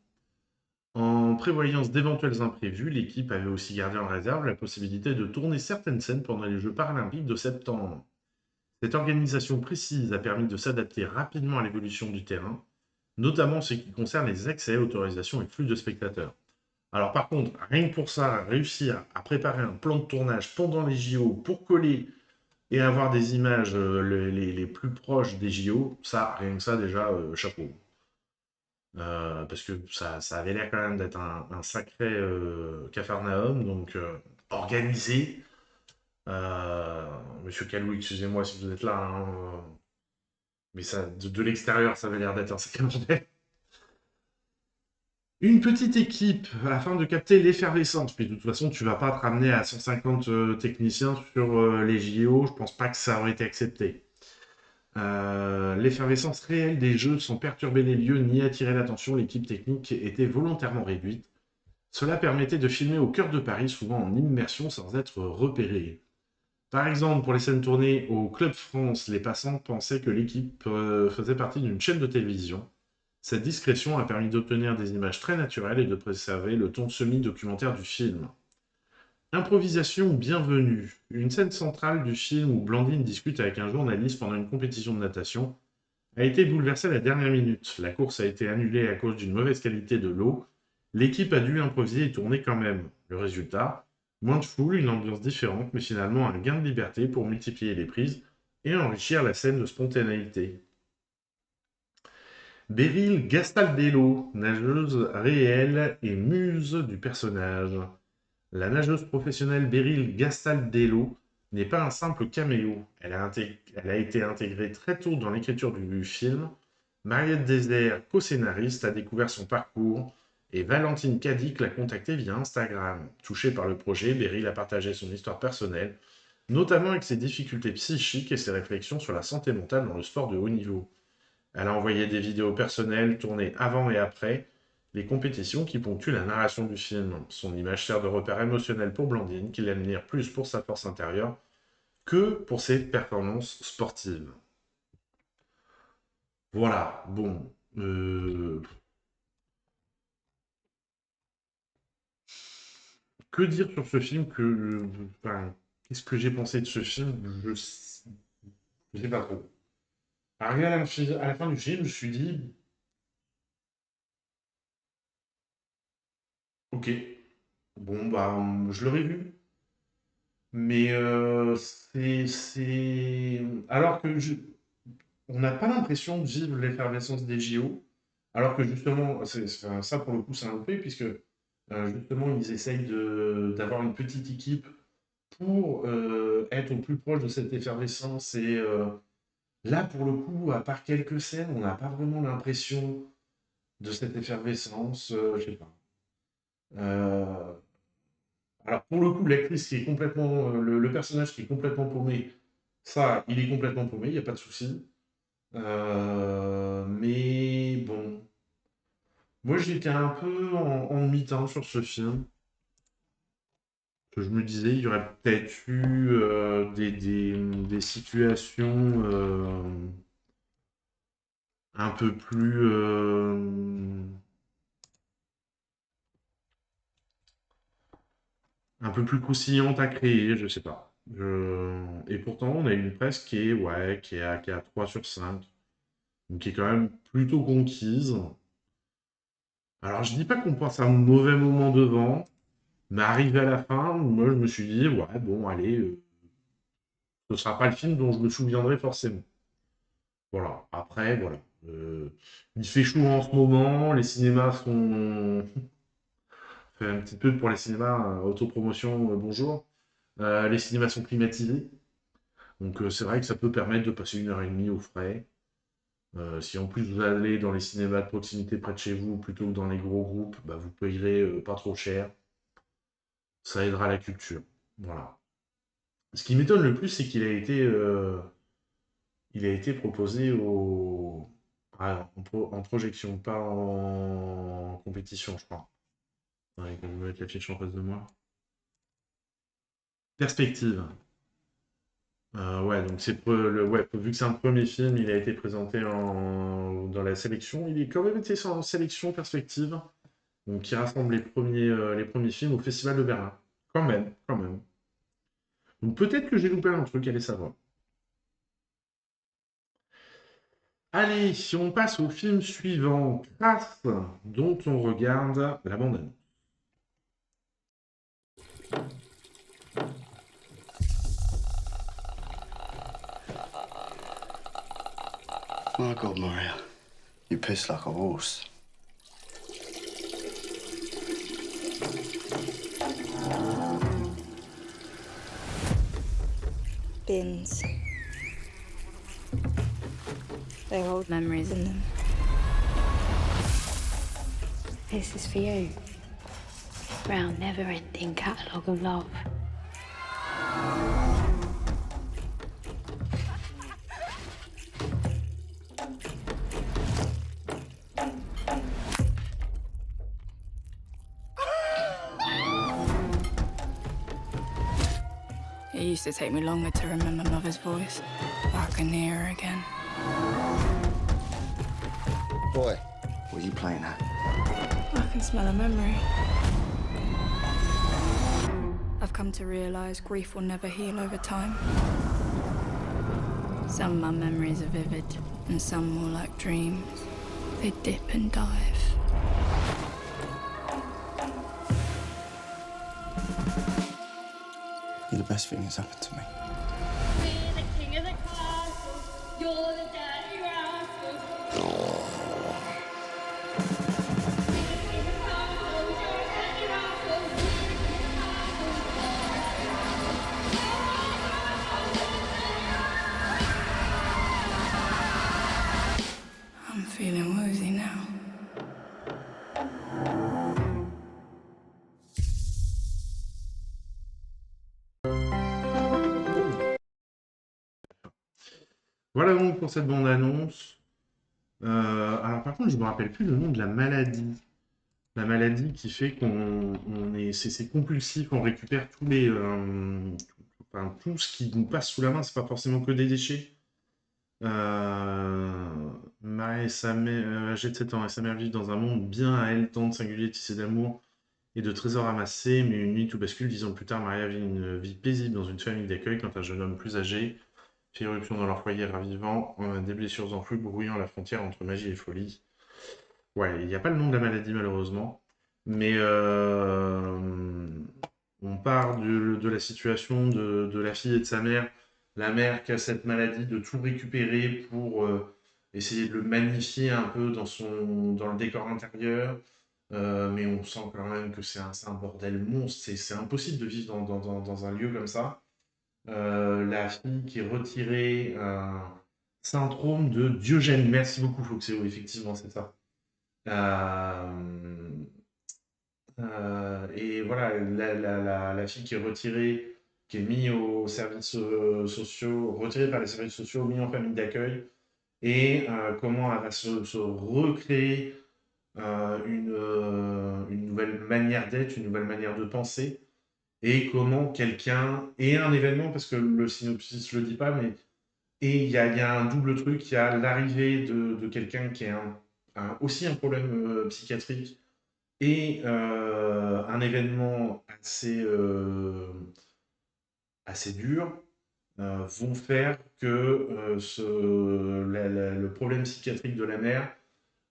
En prévoyance d'éventuels imprévus, l'équipe avait aussi gardé en réserve la possibilité de tourner certaines scènes pendant les Jeux paralympiques de septembre. Cette organisation précise a permis de s'adapter rapidement à l'évolution du terrain, notamment en ce qui concerne les accès, autorisations et flux de spectateurs. Alors par contre, rien que pour ça, réussir à préparer un plan de tournage pendant les JO pour coller et avoir des images les plus proches des JO, ça, rien que ça déjà, chapeau. Parce que ça avait l'air quand même d'être un sacré capharnaüm, donc organisé. Monsieur Calou, excusez-moi si vous êtes là, hein, mais ça, de l'extérieur, ça avait l'air d'être un sacré bordel. Une petite équipe afin de capter l'effervescence. Puis de toute façon, tu vas pas te ramener à 150 techniciens sur les JO. Je pense pas que ça aurait été accepté. L'effervescence réelle des jeux sans perturber les lieux ni attirer l'attention, l'équipe technique était volontairement réduite. Cela permettait de filmer au cœur de Paris, souvent en immersion sans être repéré. Par exemple, pour les scènes tournées au Club France, les passants pensaient que l'équipe faisait partie d'une chaîne de télévision. Cette discrétion a permis d'obtenir des images très naturelles et de préserver le ton semi-documentaire du film. Improvisation bienvenue. Une scène centrale du film où Blandine discute avec un journaliste pendant une compétition de natation a été bouleversée à la dernière minute. La course a été annulée à cause d'une mauvaise qualité de l'eau. L'équipe a dû improviser et tourner quand même. Le résultat, moins de foule, une ambiance différente, mais finalement un gain de liberté pour multiplier les prises et enrichir la scène de spontanéité. Beryl Gastaldello, nageuse réelle et muse du personnage. La nageuse professionnelle Beryl Gastaldello n'est pas un simple caméo. Elle a été intégrée très tôt dans l'écriture du film. Mariette Désert, co-scénariste, a découvert son parcours et Valentine Cadic l'a contactée via Instagram. Touchée par le projet, Beryl a partagé son histoire personnelle, notamment avec ses difficultés psychiques et ses réflexions sur la santé mentale dans le sport de haut niveau. Elle a envoyé des vidéos personnelles tournées avant et après les compétitions qui ponctuent la narration du film. Son image sert de repère émotionnel pour Blandine, qui l'admire plus pour sa force intérieure que pour ses performances sportives. Voilà, bon. Que dire sur ce film qu'est-ce que j'ai pensé de ce film? Je sais pas trop. Arrivé à la fin du film, je me suis dit... Ok. Bon, bah, je l'aurais vu. Mais alors que on n'a pas l'impression de vivre l'effervescence des JO, alors que justement, ça pour le coup, c'est un loupé, puisque justement, ils essayent d'avoir une petite équipe pour être au plus proche de cette effervescence. Et là, pour le coup, à part quelques scènes, on n'a pas vraiment l'impression de cette effervescence. Je sais pas. Alors, pour le coup, l'actrice qui est complètement... le personnage qui est complètement paumé, ça, il est complètement paumé, il n'y a pas de souci. Mais bon... Moi, j'étais un peu en mi-temps sur ce film. Je me disais, il y aurait peut-être eu des situations un peu plus... un peu plus croustillante à créer, je sais pas. Et pourtant, on a une presse qui est à 3 sur 5. Donc qui est quand même plutôt conquise. Alors, je dis pas qu'on passe un mauvais moment devant, mais arrivé à la fin, moi, je me suis dit, ouais, bon, allez, ce sera pas le film dont je me souviendrai forcément. Voilà. Après, voilà. Il fait chaud en ce moment, les cinémas sont... fait un petit peu pour les cinémas, autopromotion, bonjour. Les cinémas sont climatisés. Donc c'est vrai que ça peut permettre de passer 1h30 au frais. Si en plus vous allez dans les cinémas de proximité près de chez vous, plutôt que dans les gros groupes, bah, vous payerez pas trop cher. Ça aidera la culture. Voilà. Ce qui m'étonne le plus, c'est qu'il a été proposé en projection, pas en compétition, je crois. Ouais, quand vous mettez l'affiche en face de moi. Perspective. Ouais, donc vu que c'est un premier film, il a été présenté dans la sélection. Il est quand même été en sélection Perspective, donc qui rassemble les premiers films au Festival de Berlin. Quand même. Donc peut-être que j'ai loupé un truc, allez savoir. Allez, si on passe au film suivant, Crass, dont on regarde la bande-annonce. My God, Maria, you piss like a horse. skins. They hold memories in them. This is for you. Brown never-ending catalogue of love. It used to take me longer to remember Mother's voice, but I can hear her again. Boy, what are you playing at? I can smell a memory. I've come to realize grief will never heal over time. Some of my memories are vivid, and some more like dreams. They dip and dive. You're the best thing that's happened to me. We're the king of the castle. You're the dirty rascal. I'm feeling woozy now. Voilà donc pour cette bande-annonce. Alors par contre, je ne me rappelle plus le nom de la maladie. La maladie qui fait c'est compulsif, on récupère tous les, tout ce qui nous passe sous la main, c'est pas forcément que des déchets. Marie et sa mère, âgée de 7 ans, et sa mère vivent dans un monde bien à elle, tant de singulier, tissé d'amour et de trésors amassés, mais une nuit tout bascule. 10 ans plus tard, Maria vit une vie paisible dans une famille d'accueil quand un jeune homme plus âgé fait éruption dans leur foyer ravivant, des blessures enfouies brouillant la frontière entre magie et folie. Ouais, il n'y a pas le nom de la maladie malheureusement, mais on part de la situation de la fille et de sa mère. La mère qui a cette maladie de tout récupérer pour essayer de le magnifier un peu dans le décor intérieur, mais on sent quand même que c'est un bordel monstre, c'est impossible de vivre dans un lieu comme ça. La fille qui est retirée, syndrome de Diogène, merci beaucoup Foxéo, effectivement c'est ça. Et voilà, la fille qui est retirée, qui est mise aux services sociaux, retirée par les services sociaux, mise en famille d'accueil, et comment elle va se recréer une nouvelle manière d'être, une nouvelle manière de penser, et comment quelqu'un, et un événement, parce que le synopsis ne le dit pas, mais il y a un double truc, il y a l'arrivée de quelqu'un qui a aussi un problème psychiatrique, et un événement assez dur vont faire que le problème psychiatrique de la mère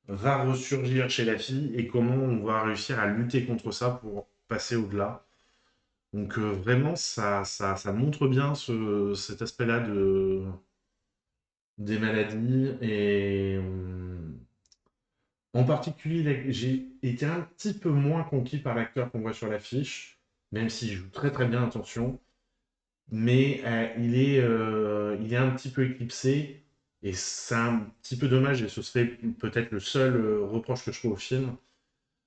va ressurgir chez la fille, et comment on va réussir à lutter contre ça pour passer au-delà. Donc vraiment, ça montre bien cet aspect-là des maladies, et en particulier, j'ai été un petit peu moins conquis par l'acteur qu'on voit sur l'affiche, même s'il joue très très bien, attention, mais il est un petit peu éclipsé, et c'est un petit peu dommage, et ce serait peut-être le seul reproche que je fais au film.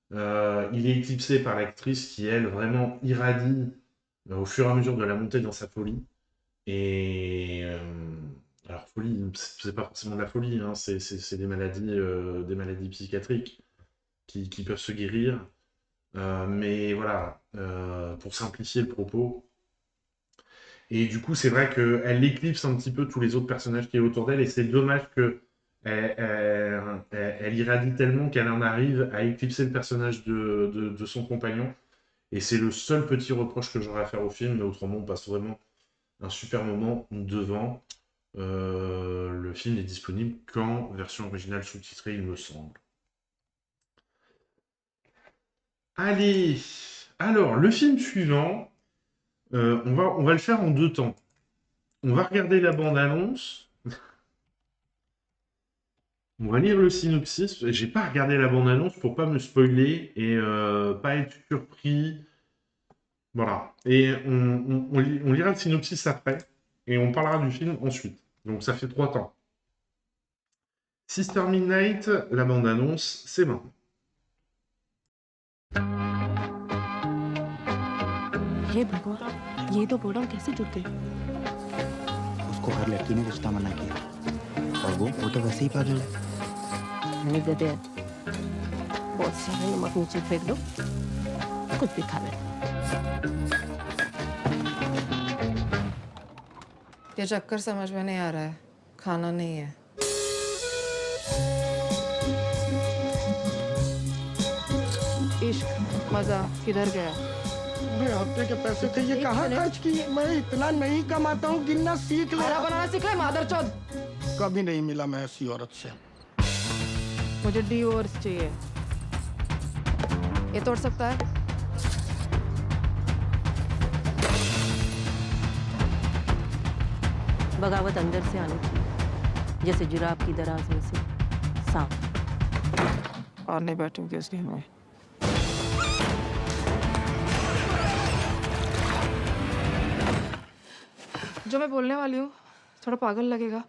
Il est éclipsé par l'actrice qui, elle, vraiment irradie au fur et à mesure de la montée dans sa folie. Et alors, folie, c'est pas forcément de la folie, hein, c'est des maladies psychiatriques qui peuvent se guérir. Mais voilà, pour simplifier le propos. Et du coup, c'est vrai qu'elle éclipse un petit peu tous les autres personnages qui sont autour d'elle, et c'est dommage que elle irradie tellement qu'elle en arrive à éclipser le personnage de son compagnon. Et c'est le seul petit reproche que j'aurais à faire au film, mais autrement, on passe vraiment un super moment devant. Le film est disponible qu'en version originale sous-titrée, il me semble. Allez, alors, le film suivant, on va le faire en 2 temps. On va regarder la bande-annonce. On va lire le synopsis. J'ai pas regardé la bande-annonce pour pas me spoiler et pas être surpris. Voilà. Et on lira le synopsis après. et on parlera du film ensuite. Donc ça fait 3 temps. Sister Midnight, la bande-annonce, c'est maintenant. हे भगवान, ये तो बोर्डम कैसे जुट गई? उसको हर लड़की ने रिश्ता मना किया और वो तो वैसे ही पागल है। निगदे बहुत सारे नमक नीचे फेंक दो, कुछ भी खा ले। ये चक्कर समझ में नहीं आ रहा है, खाना नहीं है। इश्क मजा किधर गया? मेरे हफ्ते के पैसे थे, ये कहाँ खर्च किए? मैं इतना नहीं कमाता हूँ, गिनना सीख ले। खाना बनाना सीख ले मादरचोद। कभी नहीं मिला मैं ऐसी औरत से। मुझे डिवोर्स चाहिए। ये तोड़ सकता है? बगावत अंदर से आनी चाहिए, जैसे जुराब की दराज में से सांप। और नहीं बैठूंगी उस गेम में। जो मैं बोलने वाली हूँ थोड़ा पागल लगेगा,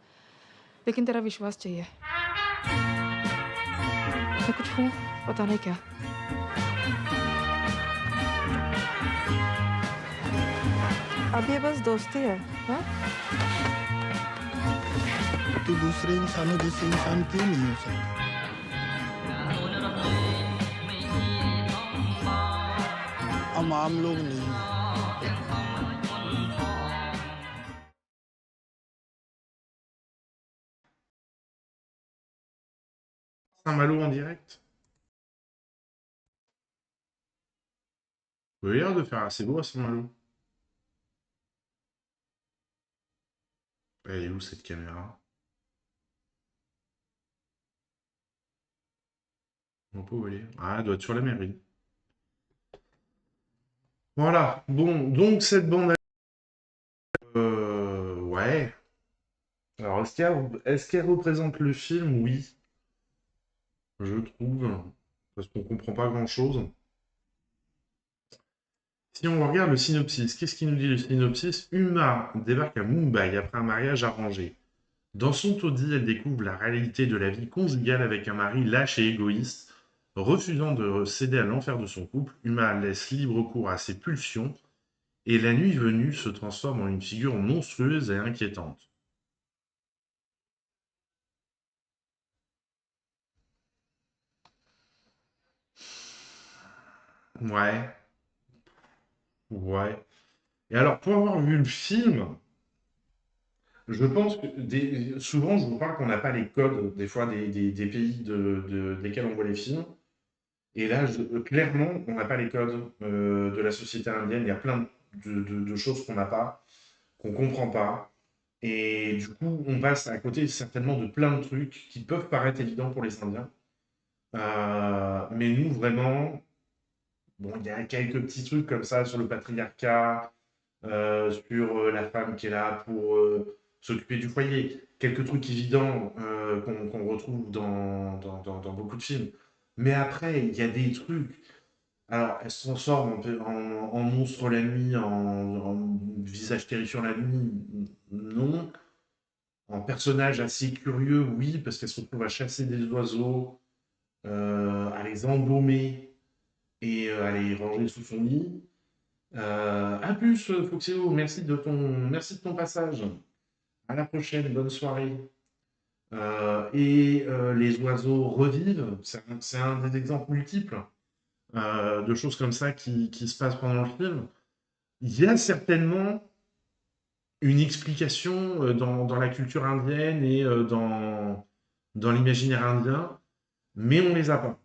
लेकिन तेरा विश्वास चाहिए। मैं कुछ हूँ, पता नहीं क्या। अब ये बस दोस्ती है, हाँ? तू दूसरे इंसानों जैसे इंसान क्यों नहीं हो सकता? हम आम लोग नहीं हैं। Saint-Malo en direct. Vous avez l'air de faire assez beau à Saint-Malo. Elle est où cette caméra? On peut où elle est? Ah, elle doit être sur la mairie. Voilà. Bon, donc cette bande... ouais. Alors, est-ce qu'elle représente le film? Oui. Je trouve. Parce qu'on comprend pas grand-chose. Si on regarde le synopsis, qu'est-ce qu'il nous dit le synopsis? Uma débarque à Mumbai après un mariage arrangé. Dans son taudis, elle découvre la réalité de la vie conjugale avec un mari lâche et égoïste. Refusant de céder à l'enfer de son couple, Uma laisse libre cours à ses pulsions et la nuit venue se transforme en une figure monstrueuse et inquiétante. Ouais. Ouais. Et alors, pour avoir vu le film, je pense que souvent, je vous parle qu'on n'a pas les codes, des fois, des pays desquels on voit les films. Et là, clairement, on n'a pas les codes de la société indienne. Il y a plein de choses qu'on n'a pas, qu'on ne comprend pas. Et du coup, on passe à côté certainement de plein de trucs qui peuvent paraître évidents pour les Indiens. Mais nous, vraiment... Bon, il y a quelques petits trucs comme ça sur le patriarcat, sur la femme qui est là pour s'occuper du foyer. Quelques trucs évidents qu'on retrouve dans beaucoup de films. Mais après, il y a des trucs. Alors, elle se transforme en monstre la nuit, en visage terrifiant la nuit, non. En personnage assez curieux, oui, parce qu'elle se retrouve à chasser des oiseaux, à les embaumer et à les ranger sous son lit. À plus, Foxéo, merci de ton passage. À la prochaine, bonne soirée. Les oiseaux revivent, c'est un des exemples multiples de choses comme ça qui se passent pendant le film. Il y a certainement une explication dans la culture indienne et dans l'imaginaire indien, mais on ne les a pas.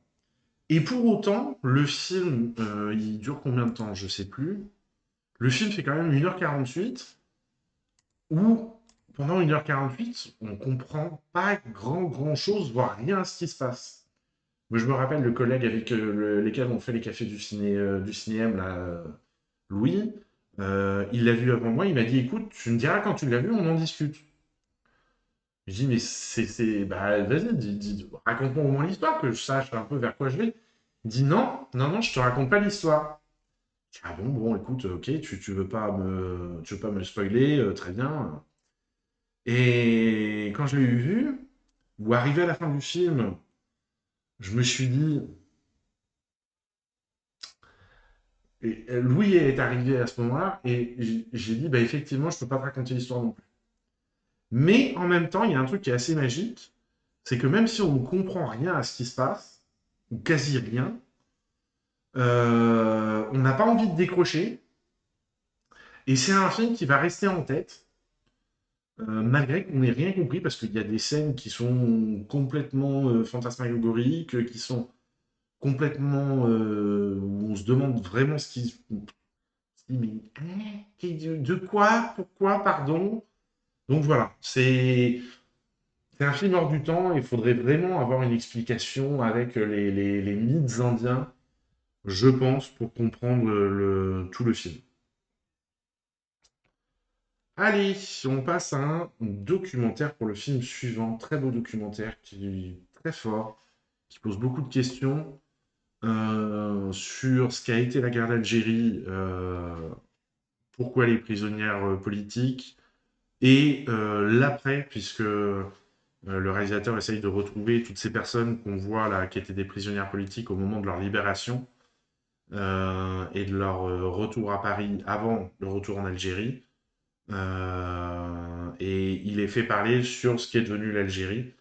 Et pour autant, le film, il dure combien de temps? Je ne sais plus. Le film fait quand même 1h48, où pendant 1h48, on ne comprend pas grand-chose, voire rien à ce qui se passe. Moi, je me rappelle le collègue avec lesquels on fait les cafés du cinéma, là, Louis, il l'a vu avant moi, il m'a dit, écoute, tu me diras quand tu l'as vu, on en discute. Je dis, mais bah, vas-y, raconte-moi au moins l'histoire, que je sache un peu vers quoi je vais. Il dit, non, je te raconte pas l'histoire. Ah bon, écoute, ok, tu veux pas me spoiler, très bien. Et quand je l'ai vu, ou arrivé à la fin du film, je me suis dit, et Louis est arrivé à ce moment-là, et j'ai dit, bah effectivement, je peux pas te raconter l'histoire non plus. Mais en même temps, il y a un truc qui est assez magique, c'est que même si on ne comprend rien à ce qui se passe, ou quasi rien, on n'a pas envie de décrocher, et c'est un film qui va rester en tête, malgré qu'on n'ait rien compris, parce qu'il y a des scènes qui sont complètement fantasmagoriques, qui sont complètement... où on se demande vraiment ce qui... Mais, de quoi? Pourquoi? Pardon? Donc voilà, c'est un film hors du temps, il faudrait vraiment avoir une explication avec les mythes indiens, je pense, pour comprendre tout le film. Allez, on passe à un documentaire pour le film suivant. Très beau documentaire qui est très fort, qui pose beaucoup de questions sur ce qu'a été la guerre d'Algérie, pourquoi les prisonnières politiques, et l'après, puisque le réalisateur essaye de retrouver toutes ces personnes qu'on voit là, qui étaient des prisonnières politiques au moment de leur libération et de leur retour à Paris avant le retour en Algérie. Et il est fait parler sur ce qui est devenu l'Algérie.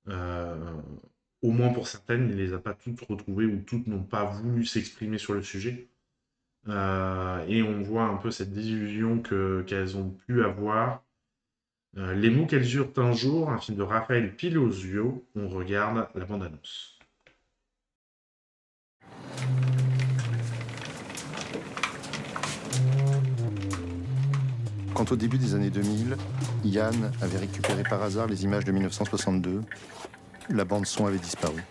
Au moins pour certaines, il ne les a pas toutes retrouvées ou toutes n'ont pas voulu s'exprimer sur le sujet. Et on voit un peu cette désillusion qu'elles ont pu avoir. Les mots qu'elles eurent un jour, un film de Raphaël Pilosio. On regarde la bande-annonce. Quand au début des années 2000, Yann avait récupéré par hasard les images de 1962, la bande-son avait disparu.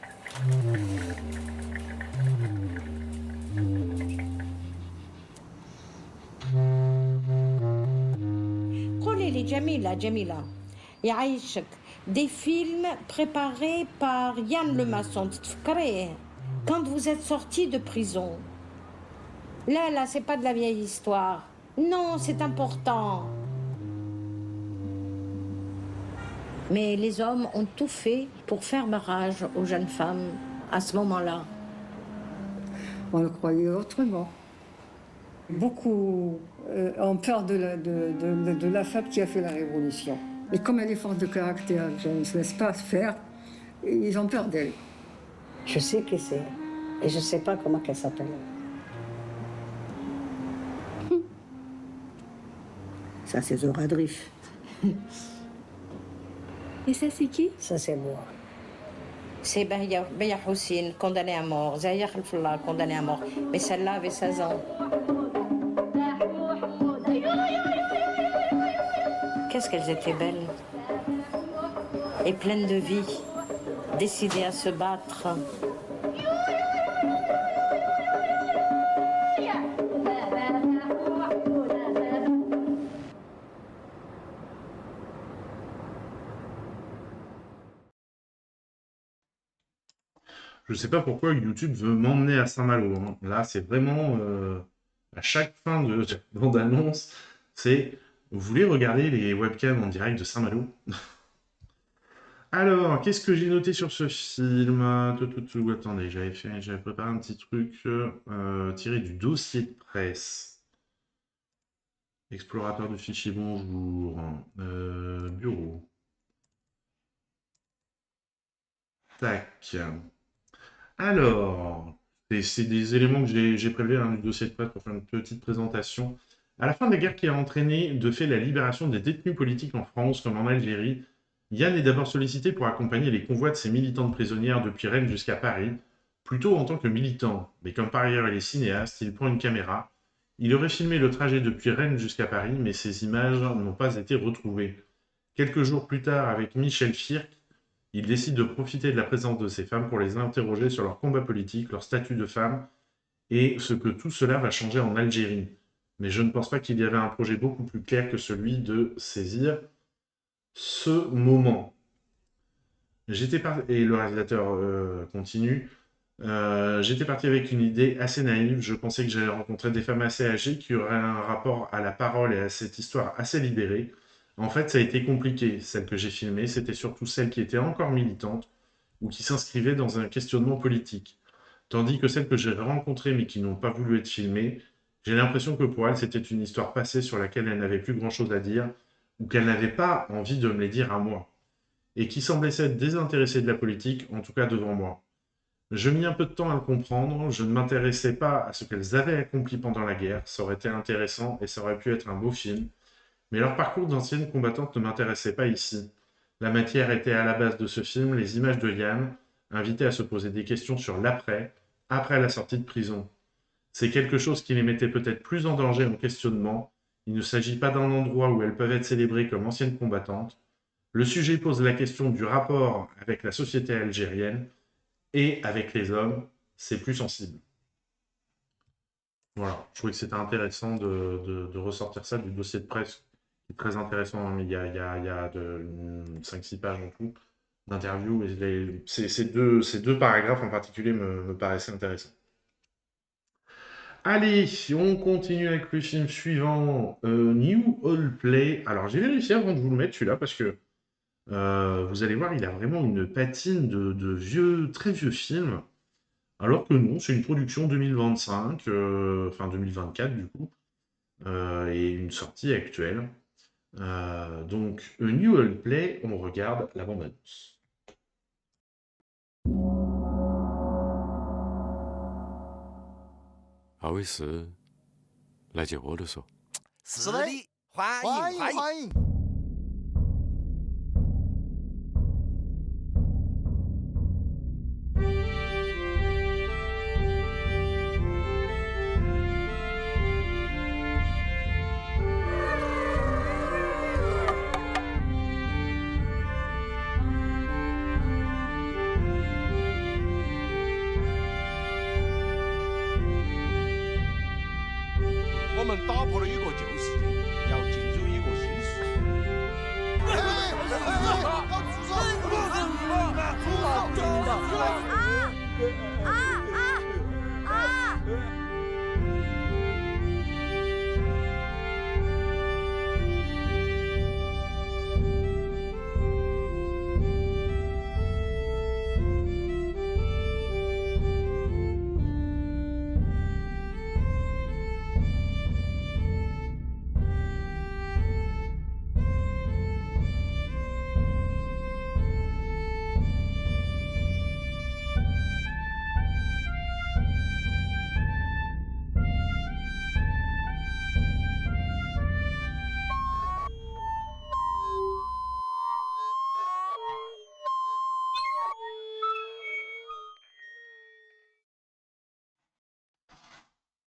Jamila, يعيشك des films préparés par Yann Lemasson. Quand vous êtes sorti de prison, là, c'est pas de la vieille histoire. Non, c'est important. Mais les hommes ont tout fait pour faire barrage aux jeunes femmes à ce moment-là. On le croyait autrement. Beaucoup ont peur de la femme qui a fait la révolution. Et comme elle est forte de caractère, elle ne se laisse pas faire, ils ont peur d'elle. Je sais qui c'est, et je sais pas comment elle s'appelle. Ça, c'est Zora Drif. Et ça, c'est qui? Ça, c'est moi. C'est Beya Houssine, condamnée à mort. Zahia Khalfallah, condamnée à mort. Mais celle-là avait 16 ans. Qu'est-ce qu'elles étaient belles. Et pleines de vie. Décidées à se battre. Je sais pas pourquoi YouTube veut m'emmener à Saint-Malo. Hein. Là, c'est vraiment... à chaque fin de bande-annonce, c'est... Vous voulez regarder les webcams en direct de Saint-Malo? Alors, qu'est-ce que j'ai noté sur ce film? Attendez, j'avais préparé un petit truc tiré du dossier de presse. Explorateur de fichiers, bonjour. Bureau. Tac. Alors, c'est des éléments que j'ai prélevés dans le dossier de presse pour faire une petite présentation. À la fin de la guerre qui a entraîné de fait la libération des détenus politiques en France comme en Algérie, Yann est d'abord sollicité pour accompagner les convois de ses militantes prisonnières depuis Rennes jusqu'à Paris, plutôt en tant que militant. Mais comme par ailleurs il est cinéaste, il prend une caméra. Il aurait filmé le trajet depuis Rennes jusqu'à Paris, mais ces images n'ont pas été retrouvées. Quelques jours plus tard, avec Michel Firck, il décide de profiter de la présence de ces femmes pour les interroger sur leur combat politique, leur statut de femme, et ce que tout cela va changer en Algérie. Mais je ne pense pas qu'il y avait un projet beaucoup plus clair que celui de saisir ce moment. Et le réalisateur continue. J'étais parti avec une idée assez naïve. Je pensais que j'allais rencontrer des femmes assez âgées qui auraient un rapport à la parole et à cette histoire assez libérée. En fait, ça a été compliqué. Celles que j'ai filmées, c'était surtout celles qui étaient encore militantes ou qui s'inscrivaient dans un questionnement politique. Tandis que celles que j'ai rencontrées mais qui n'ont pas voulu être filmées, j'ai l'impression que pour elles, c'était une histoire passée sur laquelle elles n'avaient plus grand-chose à dire ou qu'elles n'avaient pas envie de me les dire à moi et qui semblaient s'être désintéressées de la politique, en tout cas devant moi. Je mis un peu de temps à le comprendre, je ne m'intéressais pas à ce qu'elles avaient accompli pendant la guerre, ça aurait été intéressant et ça aurait pu être un beau film, mais leur parcours d'anciennes combattantes ne m'intéressait pas ici. La matière était à la base de ce film, les images de Yann, invitées à se poser des questions sur l'après, après la sortie de prison. C'est quelque chose qui les mettait peut-être plus en danger en questionnement. Il ne s'agit pas d'un endroit où elles peuvent être célébrées comme anciennes combattantes. Le sujet pose la question du rapport avec la société algérienne et avec les hommes, c'est plus sensible. Voilà, je trouvais que c'était intéressant de ressortir ça du dossier de presse, qui est très intéressant, hein. Il y a 5-6 pages en tout d'interviews, et ces deux paragraphes en particulier me paraissaient intéressants. Allez, on continue avec le film suivant, New All Play. Alors, j'ai vérifié avant de vous le mettre, celui-là, parce que vous allez voir, il a vraiment une patine de très vieux film. Alors que non, c'est une production 2025, enfin 2024 du coup, et une sortie actuelle. Donc, A New All Play, on regarde la bande-annonce. 아위스 라지 어려서 死力欢迎。 我们打破了一个旧世界，要进入一个新世界。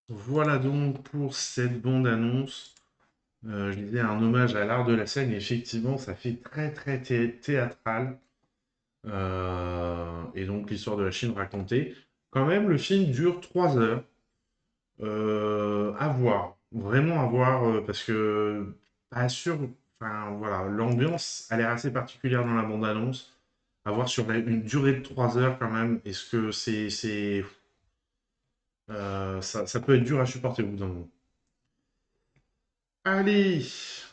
Voilà donc pour cette bande-annonce. Je disais un hommage à l'art de la scène, et effectivement, ça fait très très théâtral. Et donc l'histoire de la Chine racontée. Quand même, le film dure 3 heures. À voir, vraiment à voir, parce que pas sûr. Enfin voilà, l'ambiance a l'air assez particulière dans la bande-annonce. À voir sur une durée de 3 heures quand même. Est-ce que ça peut être dur à supporter au bout d'un moment. Allez,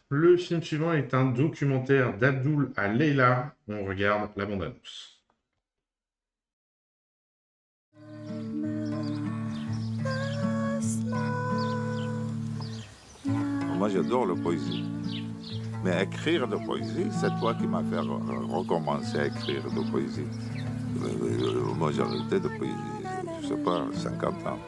le film suivant est un documentaire d'Abdul à Leila. On regarde la bande-annonce. Moi, j'adore la poésie. Mais écrire de poésie, c'est toi qui m'as fait recommencer à écrire de poésie. Moi, j'ai arrêté de poésie, je sais pas, 50 ans.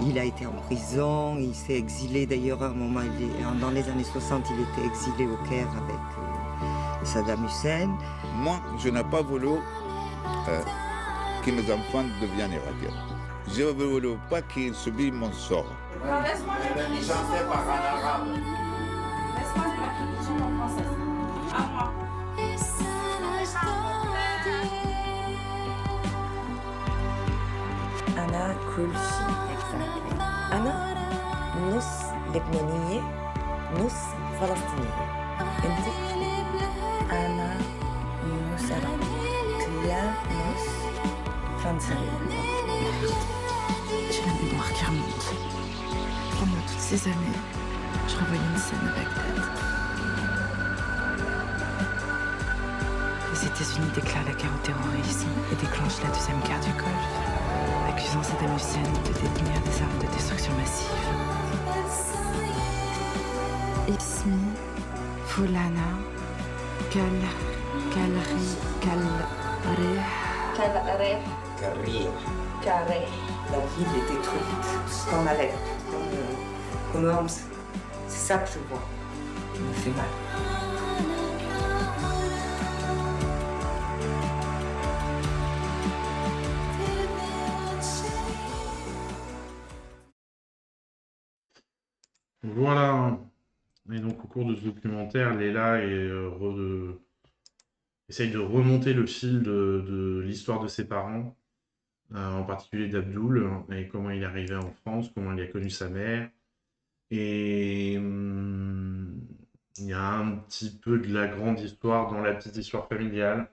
Il a été en prison, il s'est exilé d'ailleurs à un moment, dans les années 60, il était exilé au Caire avec Saddam Hussein. Moi, je n'ai pas voulu que mes enfants deviennent irakiens. Je ne voulais pas qu'ils subissent mon sort. Laisse-moi chanter par un arabe. Laisse-moi chanter en français. À moi. أنا كل شيء. أنا نص لبنانية نص فلسطينية. انت انا نسرة كليا نص فرنسا. J'ai la mémoire qui remonte. Pendant toutes ces années, je revoyais une scène à Bagdad. Les États-Unis déclarent la guerre au terrorisme et déclenchent la deuxième guerre du Golfe, accusant Saddam Hussein de détenir des armes de destruction massive. Ismi, Fulana, Carré. La ville est détruite, comme Alep, comme Homs. C'est ça que je vois, qui me fait mal. Voilà. Et donc, au cours de ce documentaire, Leila essaye de remonter le fil de l'histoire de ses parents, en particulier d'Abdoul, et comment il est arrivé en France, comment il a connu sa mère. Et il y a un petit peu de la grande histoire dans la petite histoire familiale,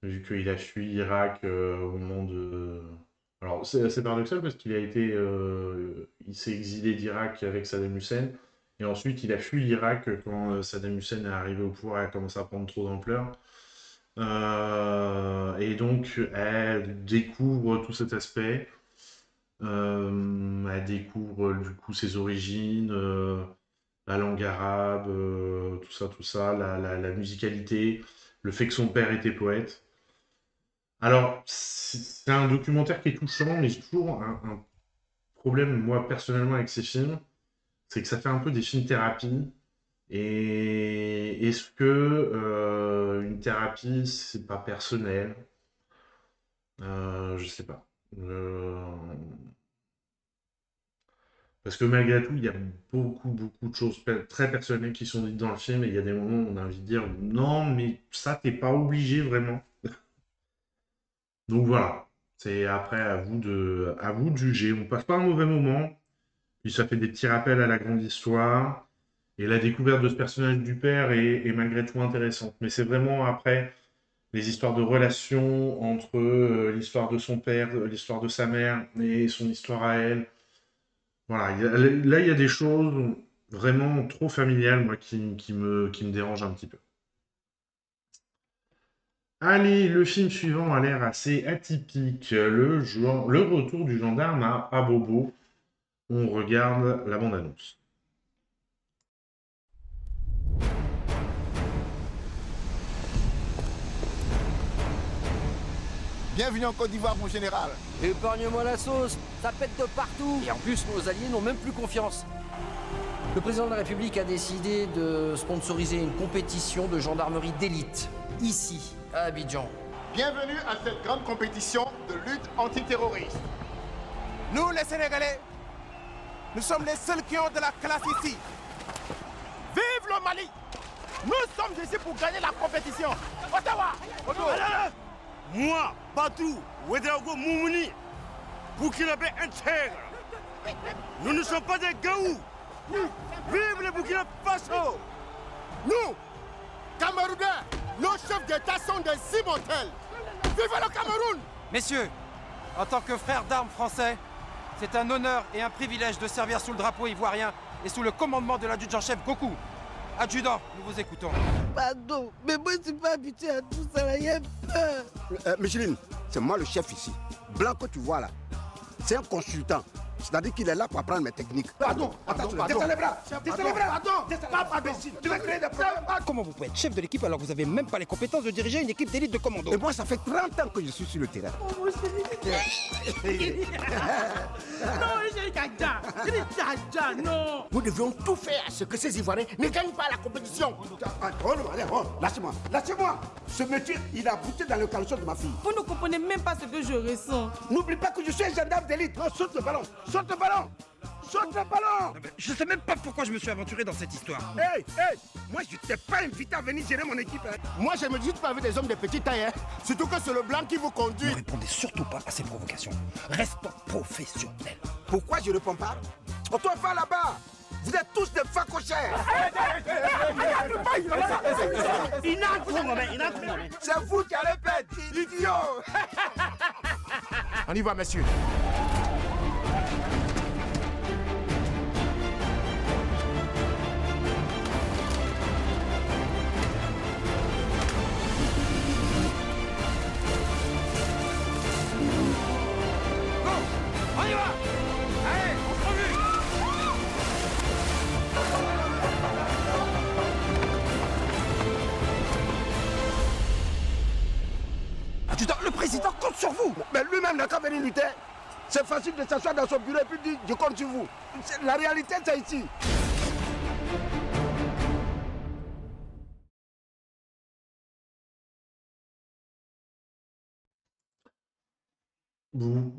vu qu'il a fui l'Irak au moment de... Alors, c'est assez paradoxal parce qu'il il s'est exilé d'Irak avec Saddam Hussein, et ensuite il a fui l'Irak quand Saddam Hussein est arrivé au pouvoir et a commencé à prendre trop d'ampleur. Et donc, elle découvre tout cet aspect. Elle découvre du coup ses origines, la langue arabe, tout ça, la musicalité, le fait que son père était poète. Alors, c'est un documentaire qui est touchant, mais j'ai toujours un problème, moi, personnellement, avec ces films, c'est que ça fait un peu des films thérapie. Et est-ce que une thérapie, c'est pas personnel? Je sais pas. Parce que malgré tout, il y a beaucoup de choses très personnelles qui sont dites dans le film, et il y a des moments où on a envie de dire non, mais ça, t'es pas obligé vraiment. Donc voilà, c'est après à vous de juger. On passe pas un mauvais moment, puis ça fait des petits rappels à la grande histoire. Et la découverte de ce personnage du père est malgré tout intéressante. Mais c'est vraiment après les histoires de relations entre l'histoire de son père, l'histoire de sa mère et son histoire à elle. Voilà, là il y a des choses vraiment trop familiales, moi, qui me dérangent un petit peu. Allez, le film suivant a l'air assez atypique. Le retour du gendarme à Abobo. On regarde la bande-annonce. Bienvenue en Côte d'Ivoire, mon général. Épargne-moi la sauce, ça pète de partout. Et en plus, nos alliés n'ont même plus confiance. Le président de la République a décidé de sponsoriser une compétition de gendarmerie d'élite, ici, à Abidjan. Bienvenue à cette grande compétition de lutte antiterroriste. Nous, les Sénégalais, nous sommes les seuls qui ont de la classe ici. Vive le Mali! Nous sommes ici pour gagner la compétition. Ottawa! Moi, Patou, Ouedraogo Moumouni, Burkinabé intègre. Nous ne sommes pas des gaous. Vive le Burkina Faso! Nous, Camerounais, nos chefs d'État sont des immortels. Vive le Cameroun! Messieurs, en tant que frères d'armes français, c'est un honneur et un privilège de servir sous le drapeau ivoirien et sous le commandement de l'adjudant-chef Gokou. Adjudant, nous vous écoutons. Pardon, mais moi je suis pas habitué à tout ça, j'ai peur. Micheline, c'est moi le chef ici. Blanc que tu vois là, c'est un consultant. C'est-à-dire qu'il est là pour apprendre mes techniques. Pardon, descends les bras. Descends les bras. Pardon, tu vas créer des problèmes. Comment vous pouvez être chef de l'équipe alors que vous n'avez même pas les compétences de diriger une équipe d'élite de commando? Et moi, ça fait 30 ans que je suis sur le terrain. Oh, non. Nous devions tout faire à ce que ces Ivoiriens ne gagnent pas la compétition. Lâchez-moi, lâchez-moi. Ce métier, il a bouté dans le caleçon de ma fille. Vous ne comprenez même pas ce que je ressens. N'oublie pas que je suis un gendarme d'élite. Non, saute le ballon. Saute le ballon. Saute le ballon. Je sais même pas pourquoi je me suis aventuré dans cette histoire. Hey, moi je t'ai pas invité à venir gérer mon équipe. Moi je me dis pas avec des hommes de petite taille, hein. Surtout que c'est le blanc qui vous conduit. Ne répondez surtout pas à ces provocations. Restons professionnels. Pourquoi je réponds pas? On doit faire là-bas. Vous êtes tous des facochères. C'est vous qui allez perdre, idiot. On y va, messieurs. On y va! Allez, on se revue! Le président compte sur vous. Mais lui-même n'a qu'à venir lutter. C'est facile de s'asseoir dans son bureau et puis dire je compte sur vous. La réalité, c'est ici. Bon,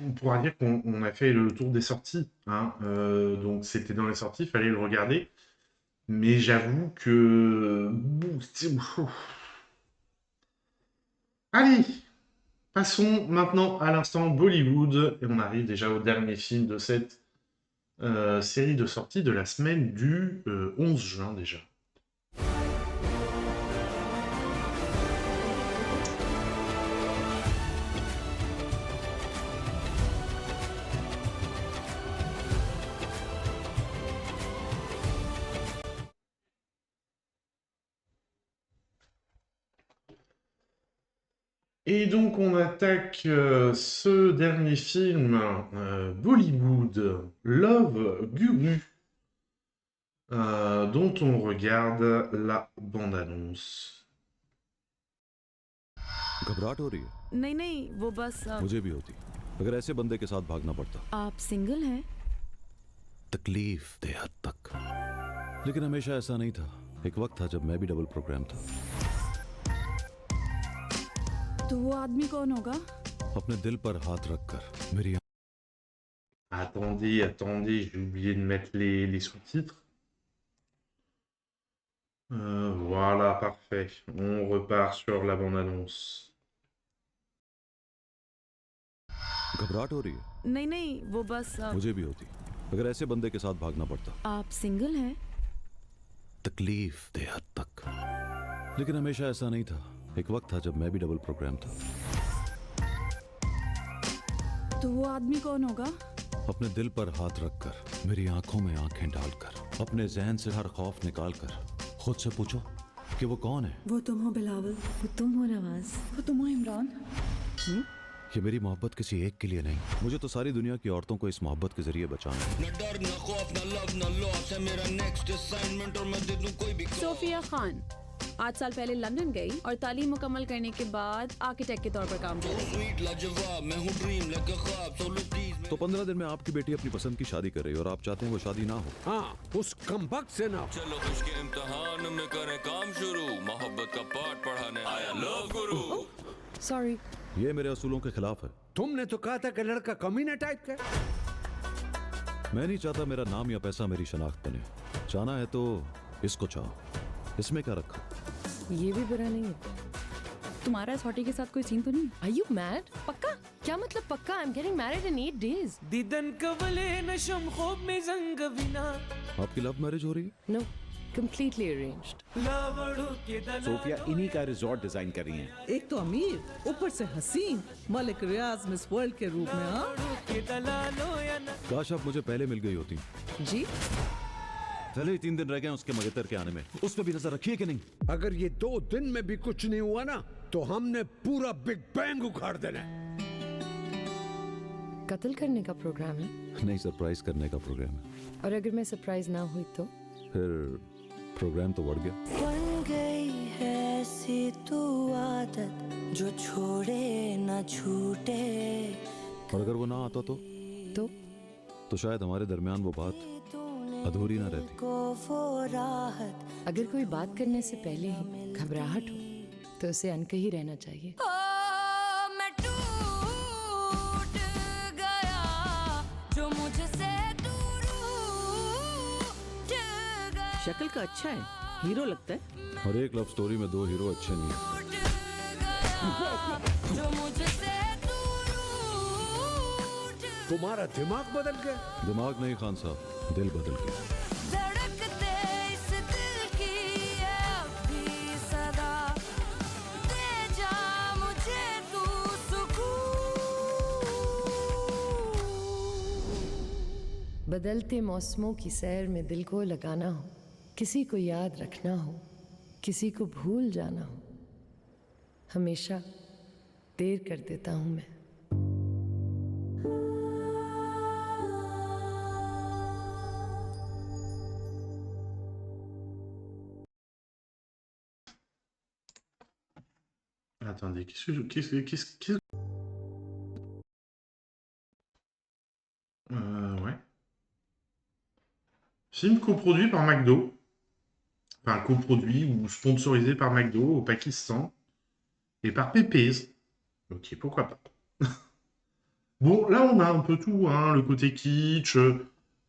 on pourra dire qu'on a fait le tour des sorties, hein. Donc c'était dans les sorties, il fallait le regarder. Mais j'avoue que... Allez, passons maintenant à l'instant Bollywood. Et on arrive déjà au dernier film de cette série de sorties de la semaine du 11 juin déjà. Et donc on attaque ce dernier film Bollywood, Love Guru, dont on regarde la bande-annonce. घबराहट हो रही है? नहीं नहीं, वो बस मुझे भी होती अगर ऐसे बंदे के साथ भागना पड़ता। आप सिंगल हैं? तकलीफ दे हद तक, लेकिन हमेशा ऐसा नहीं था। एक वक्त था जब मैं भी डबल प्रोग्राम था। तो वो आदमी कौन होगा? अपने दिल पर हाथ रखकर मेरी... Attendez, j'ai oublié de mettre les sous-titres. Voilà, parfait. On repart sur la bande-annonce. घबराहट हो रही है? नहीं नहीं, वो बस मुझे भी होती अगर ऐसे बंदे के साथ भागना पड़ता। आप सिंगल हैं? तकलीफ दे हद तक, लेकिन हमेशा ऐसा नहीं था। एक वक्त था जब मैं भी डबल प्रोग्राम था। तो वो आदमी कौन होगा? अपने दिल पर हाथ रखकर मेरी आंखों में आंखें डालकर अपने जहन से हर खौफ निकालकर खुद से पूछो कि वो कौन है। वो तुम हो बिलावल, वो तुम हो नवाज, वो तुम हो इमरान। ये मेरी मोहब्बत किसी एक के लिए नहीं, मुझे तो सारी दुनिया की औरतों को इस मोहब्बत के जरिए बचाना है। सोफिया खान 8 साल पहले लंदन गई और तालीम मुकम्मल करने के बाद आर्किटेक्ट के तौर पर काम किया। तो 15 दिन में आपकी बेटी अपनी पसंद की शादी कर रही है और आप चाहते हैं वो शादी ना हो। हाँ, उस कमबख्त से ना। चलो उसके इम्तिहान में करें काम शुरू, मोहब्बत का पाठ पढ़ाने आया लव गुरु। सॉरी, ये मेरे असूलों के खिलाफ है। तुमने तो कहा था कि लड़का कमीना टाइप का। मैं नहीं चाहता मेरा नाम या पैसा मेरी शनाख्त बने। चाहना है तो इसको चाहो, इसमें क्या रखा? ये भी बुरा नहीं है। तुम्हारा इस हॉटी के साथ कोई सीन तो नहीं? Are you mad? पक्का? क्या मतलब पक्का? I'm getting married in 8 days. दीदन कवले नशम खूब में जंग बिना। आपकी लव मैरिज हो रही है? No, completely arranged. सोफिया इन्हीं का रिजॉर्ट डिजाइन कर रही हैं। एक तो अमीर, ऊपर से हसीन, मलिक रियाज मिस वर्ल्ड के रूप में। हाँ? काश आप मुझे पहले मिल गई होती। जी? चले 3 दिन रह गए उसके मगेतर के आने में, उस पर भी नजर रखिए कि नहीं? अगर ये 2 दिन में भी कुछ नहीं हुआ ना, तो हमने पूरा बिग बैंग उखाड़ देना है। कत्ल करने का प्रोग्राम है? नहीं, सरप्राइज करने का प्रोग्राम है। और अगर मैं सरप्राइज ना हुई तो? फिर प्रोग्राम तो बढ़ गया। बन गई है ऐसी तू आदत जो छोड़े ना छूटे। और अगर वो ना आता तो शायद हमारे दरमियान वो बात अधूरी ना रहती। अगर कोई बात करने से पहले ही घबराहट हो तो उसे अनकही रहना चाहिए। मैं टूट गया जो मुझसे दूर उठ गया। शक्ल का अच्छा है, हीरो लगता है। हर एक लव स्टोरी में 2 हीरो अच्छे नहीं होते। जो मुझसे दूर उठ तुम्हारा दिमाग बदल गया? दिमाग नहीं खान साहब, दिल बदल गया। धड़कते इस दिल की ये अब भी सदा, दे जा मुझे तू सुकून। बदलते मौसमों की सैर में दिल को लगाना हो, किसी को याद रखना हो, किसी को भूल जाना हो, हमेशा देर कर देता हूँ मैं। Attendez, ouais. Film coproduit par McDo. Enfin, coproduit ou sponsorisé par McDo au Pakistan. Et par Pépé's. Ok, pourquoi pas. Bon, là, on a un peu tout, hein, le côté kitsch.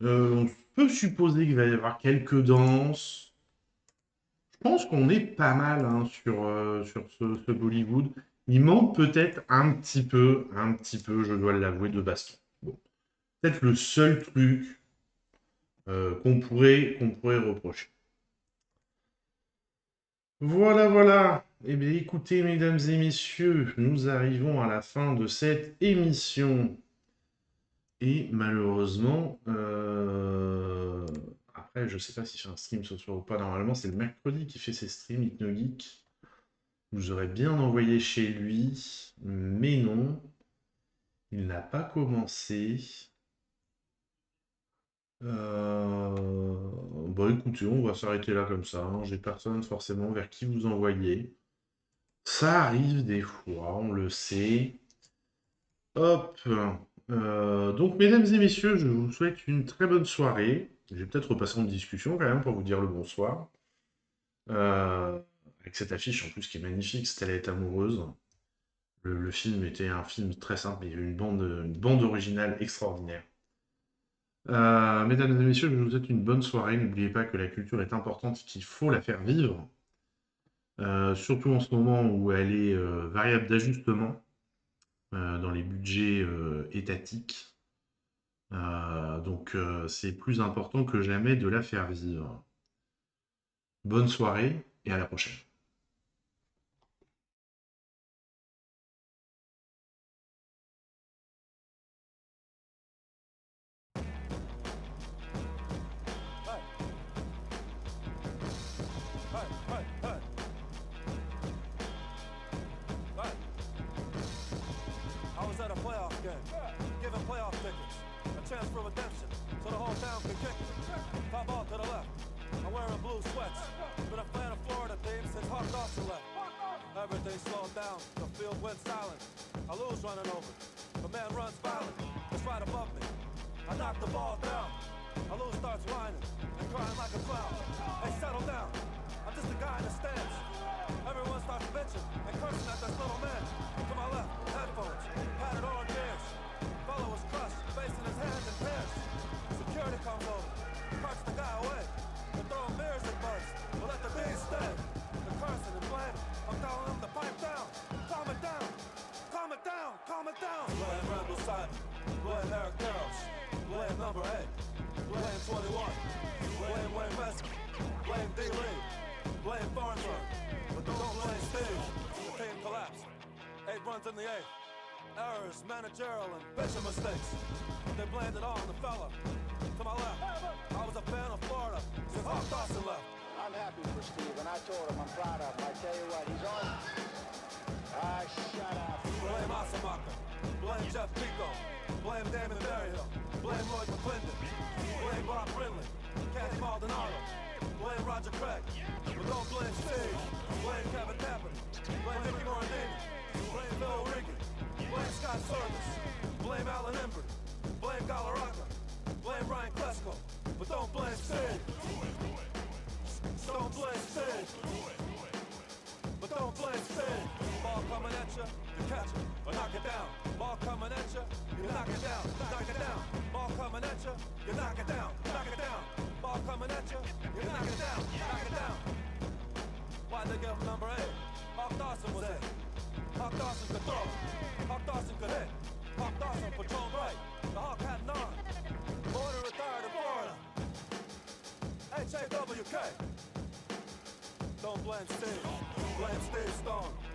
On peut supposer qu'il va y avoir quelques danses. Je pense qu'on est pas mal hein, sur ce Bollywood. Il manque peut-être un petit peu, je dois l'avouer, de baston. Bon. Peut-être le seul truc qu'on pourrait reprocher. Voilà. Eh bien, écoutez, mesdames et messieurs, nous arrivons à la fin de cette émission. Et malheureusement, après, je ne sais pas si je fais un stream ce soir ou pas. Normalement, c'est le mercredi qui fait ses streams, HypnoGeek. Vous aurez bien envoyé chez lui, mais non. Il n'a pas commencé. Bon, écoutez, on va s'arrêter là comme ça. Hein. J'ai personne forcément vers qui vous envoyer. Ça arrive des fois, on le sait. Hop. Donc, mesdames et messieurs, je vous souhaite une très bonne soirée. Je vais peut-être repasser en discussion quand même pour vous dire le bonsoir. Avec cette affiche en plus qui est magnifique, Stella est amoureuse. Le film était un film très simple, mais il y a eu une bande originale extraordinaire. Mesdames et messieurs, je vous souhaite une bonne soirée. N'oubliez pas que la culture est importante, qu'il faut la faire vivre. Surtout en ce moment où elle est variable d'ajustement dans les budgets étatiques. Donc c'est plus important que jamais de la faire vivre. Bonne soirée et à la prochaine. Chance for redemption, so the whole town can kick it. Top ball to the left. I'm wearing blue sweats. Been a fan of Florida team since Hawk Dawson left. Everything slowed down, the field went silent. I lose running over. The man runs violent. It's right above me. I knock the ball down. I lose starts whining and crying like a clown. Hey, settle down. I'm just a guy in the stands. Everyone starts bitching and cursing at this little man. To my left, headphones, padded orange ears. Fellow was crushed, facing his hands in tears. Security comes over, carts the guy away. They're throwing beers at birds, but let the bees stay. They're cursing and blaming, I'm telling them to pipe down. Calm it down, calm it down, calm it down. Blame Randall Simon, blame Eric Garros, blame number 8, blame 21, blame Wayne Messi, blame D. Lee, blame Farnsworth, but don't blame Steve. The team collapsed, 8 runs in the 8th. Errors, managerial, and pitching mistakes. They blamed it all on the fella. To my left, I was a fan of Florida since Hawk Dawson left. I'm happy for Steve, and I told him I'm proud of him. I tell you what, he's on. Shut up. Blame Asamaka. Blame Jeff Pico. Blame Damon Berryhill. Blame Lloyd McClendon. Blame Bob Brindley. Candy Maldonado. Blame Roger Craig. But don't blame Steve. Blame Kevin Tappan. Blame Mickey Morandini. Blame Bill O'Regan. Blame Scott Service. Blame Alan Embry. Blame Galarraga. Blame Ryan Klesko. But don't blame Steve. Don't blame Steve. But don't blame Steve. Ball coming at you, you catch it or knock it down. Ball coming at you, you knock it down, knock it down. Ball coming at you, you knock it down, knock it down. Ball coming at you, you knock it down, knock it down. Why'd they give him number 8? Hawk Dawson was it. Hawk Dawson could throw. Hawk Dawson could hit. Hawk Dawson patrolled right. The Hawk had none. Born and retired in Florida. HAWK. Don't blame Steve. Blame Steve Stone.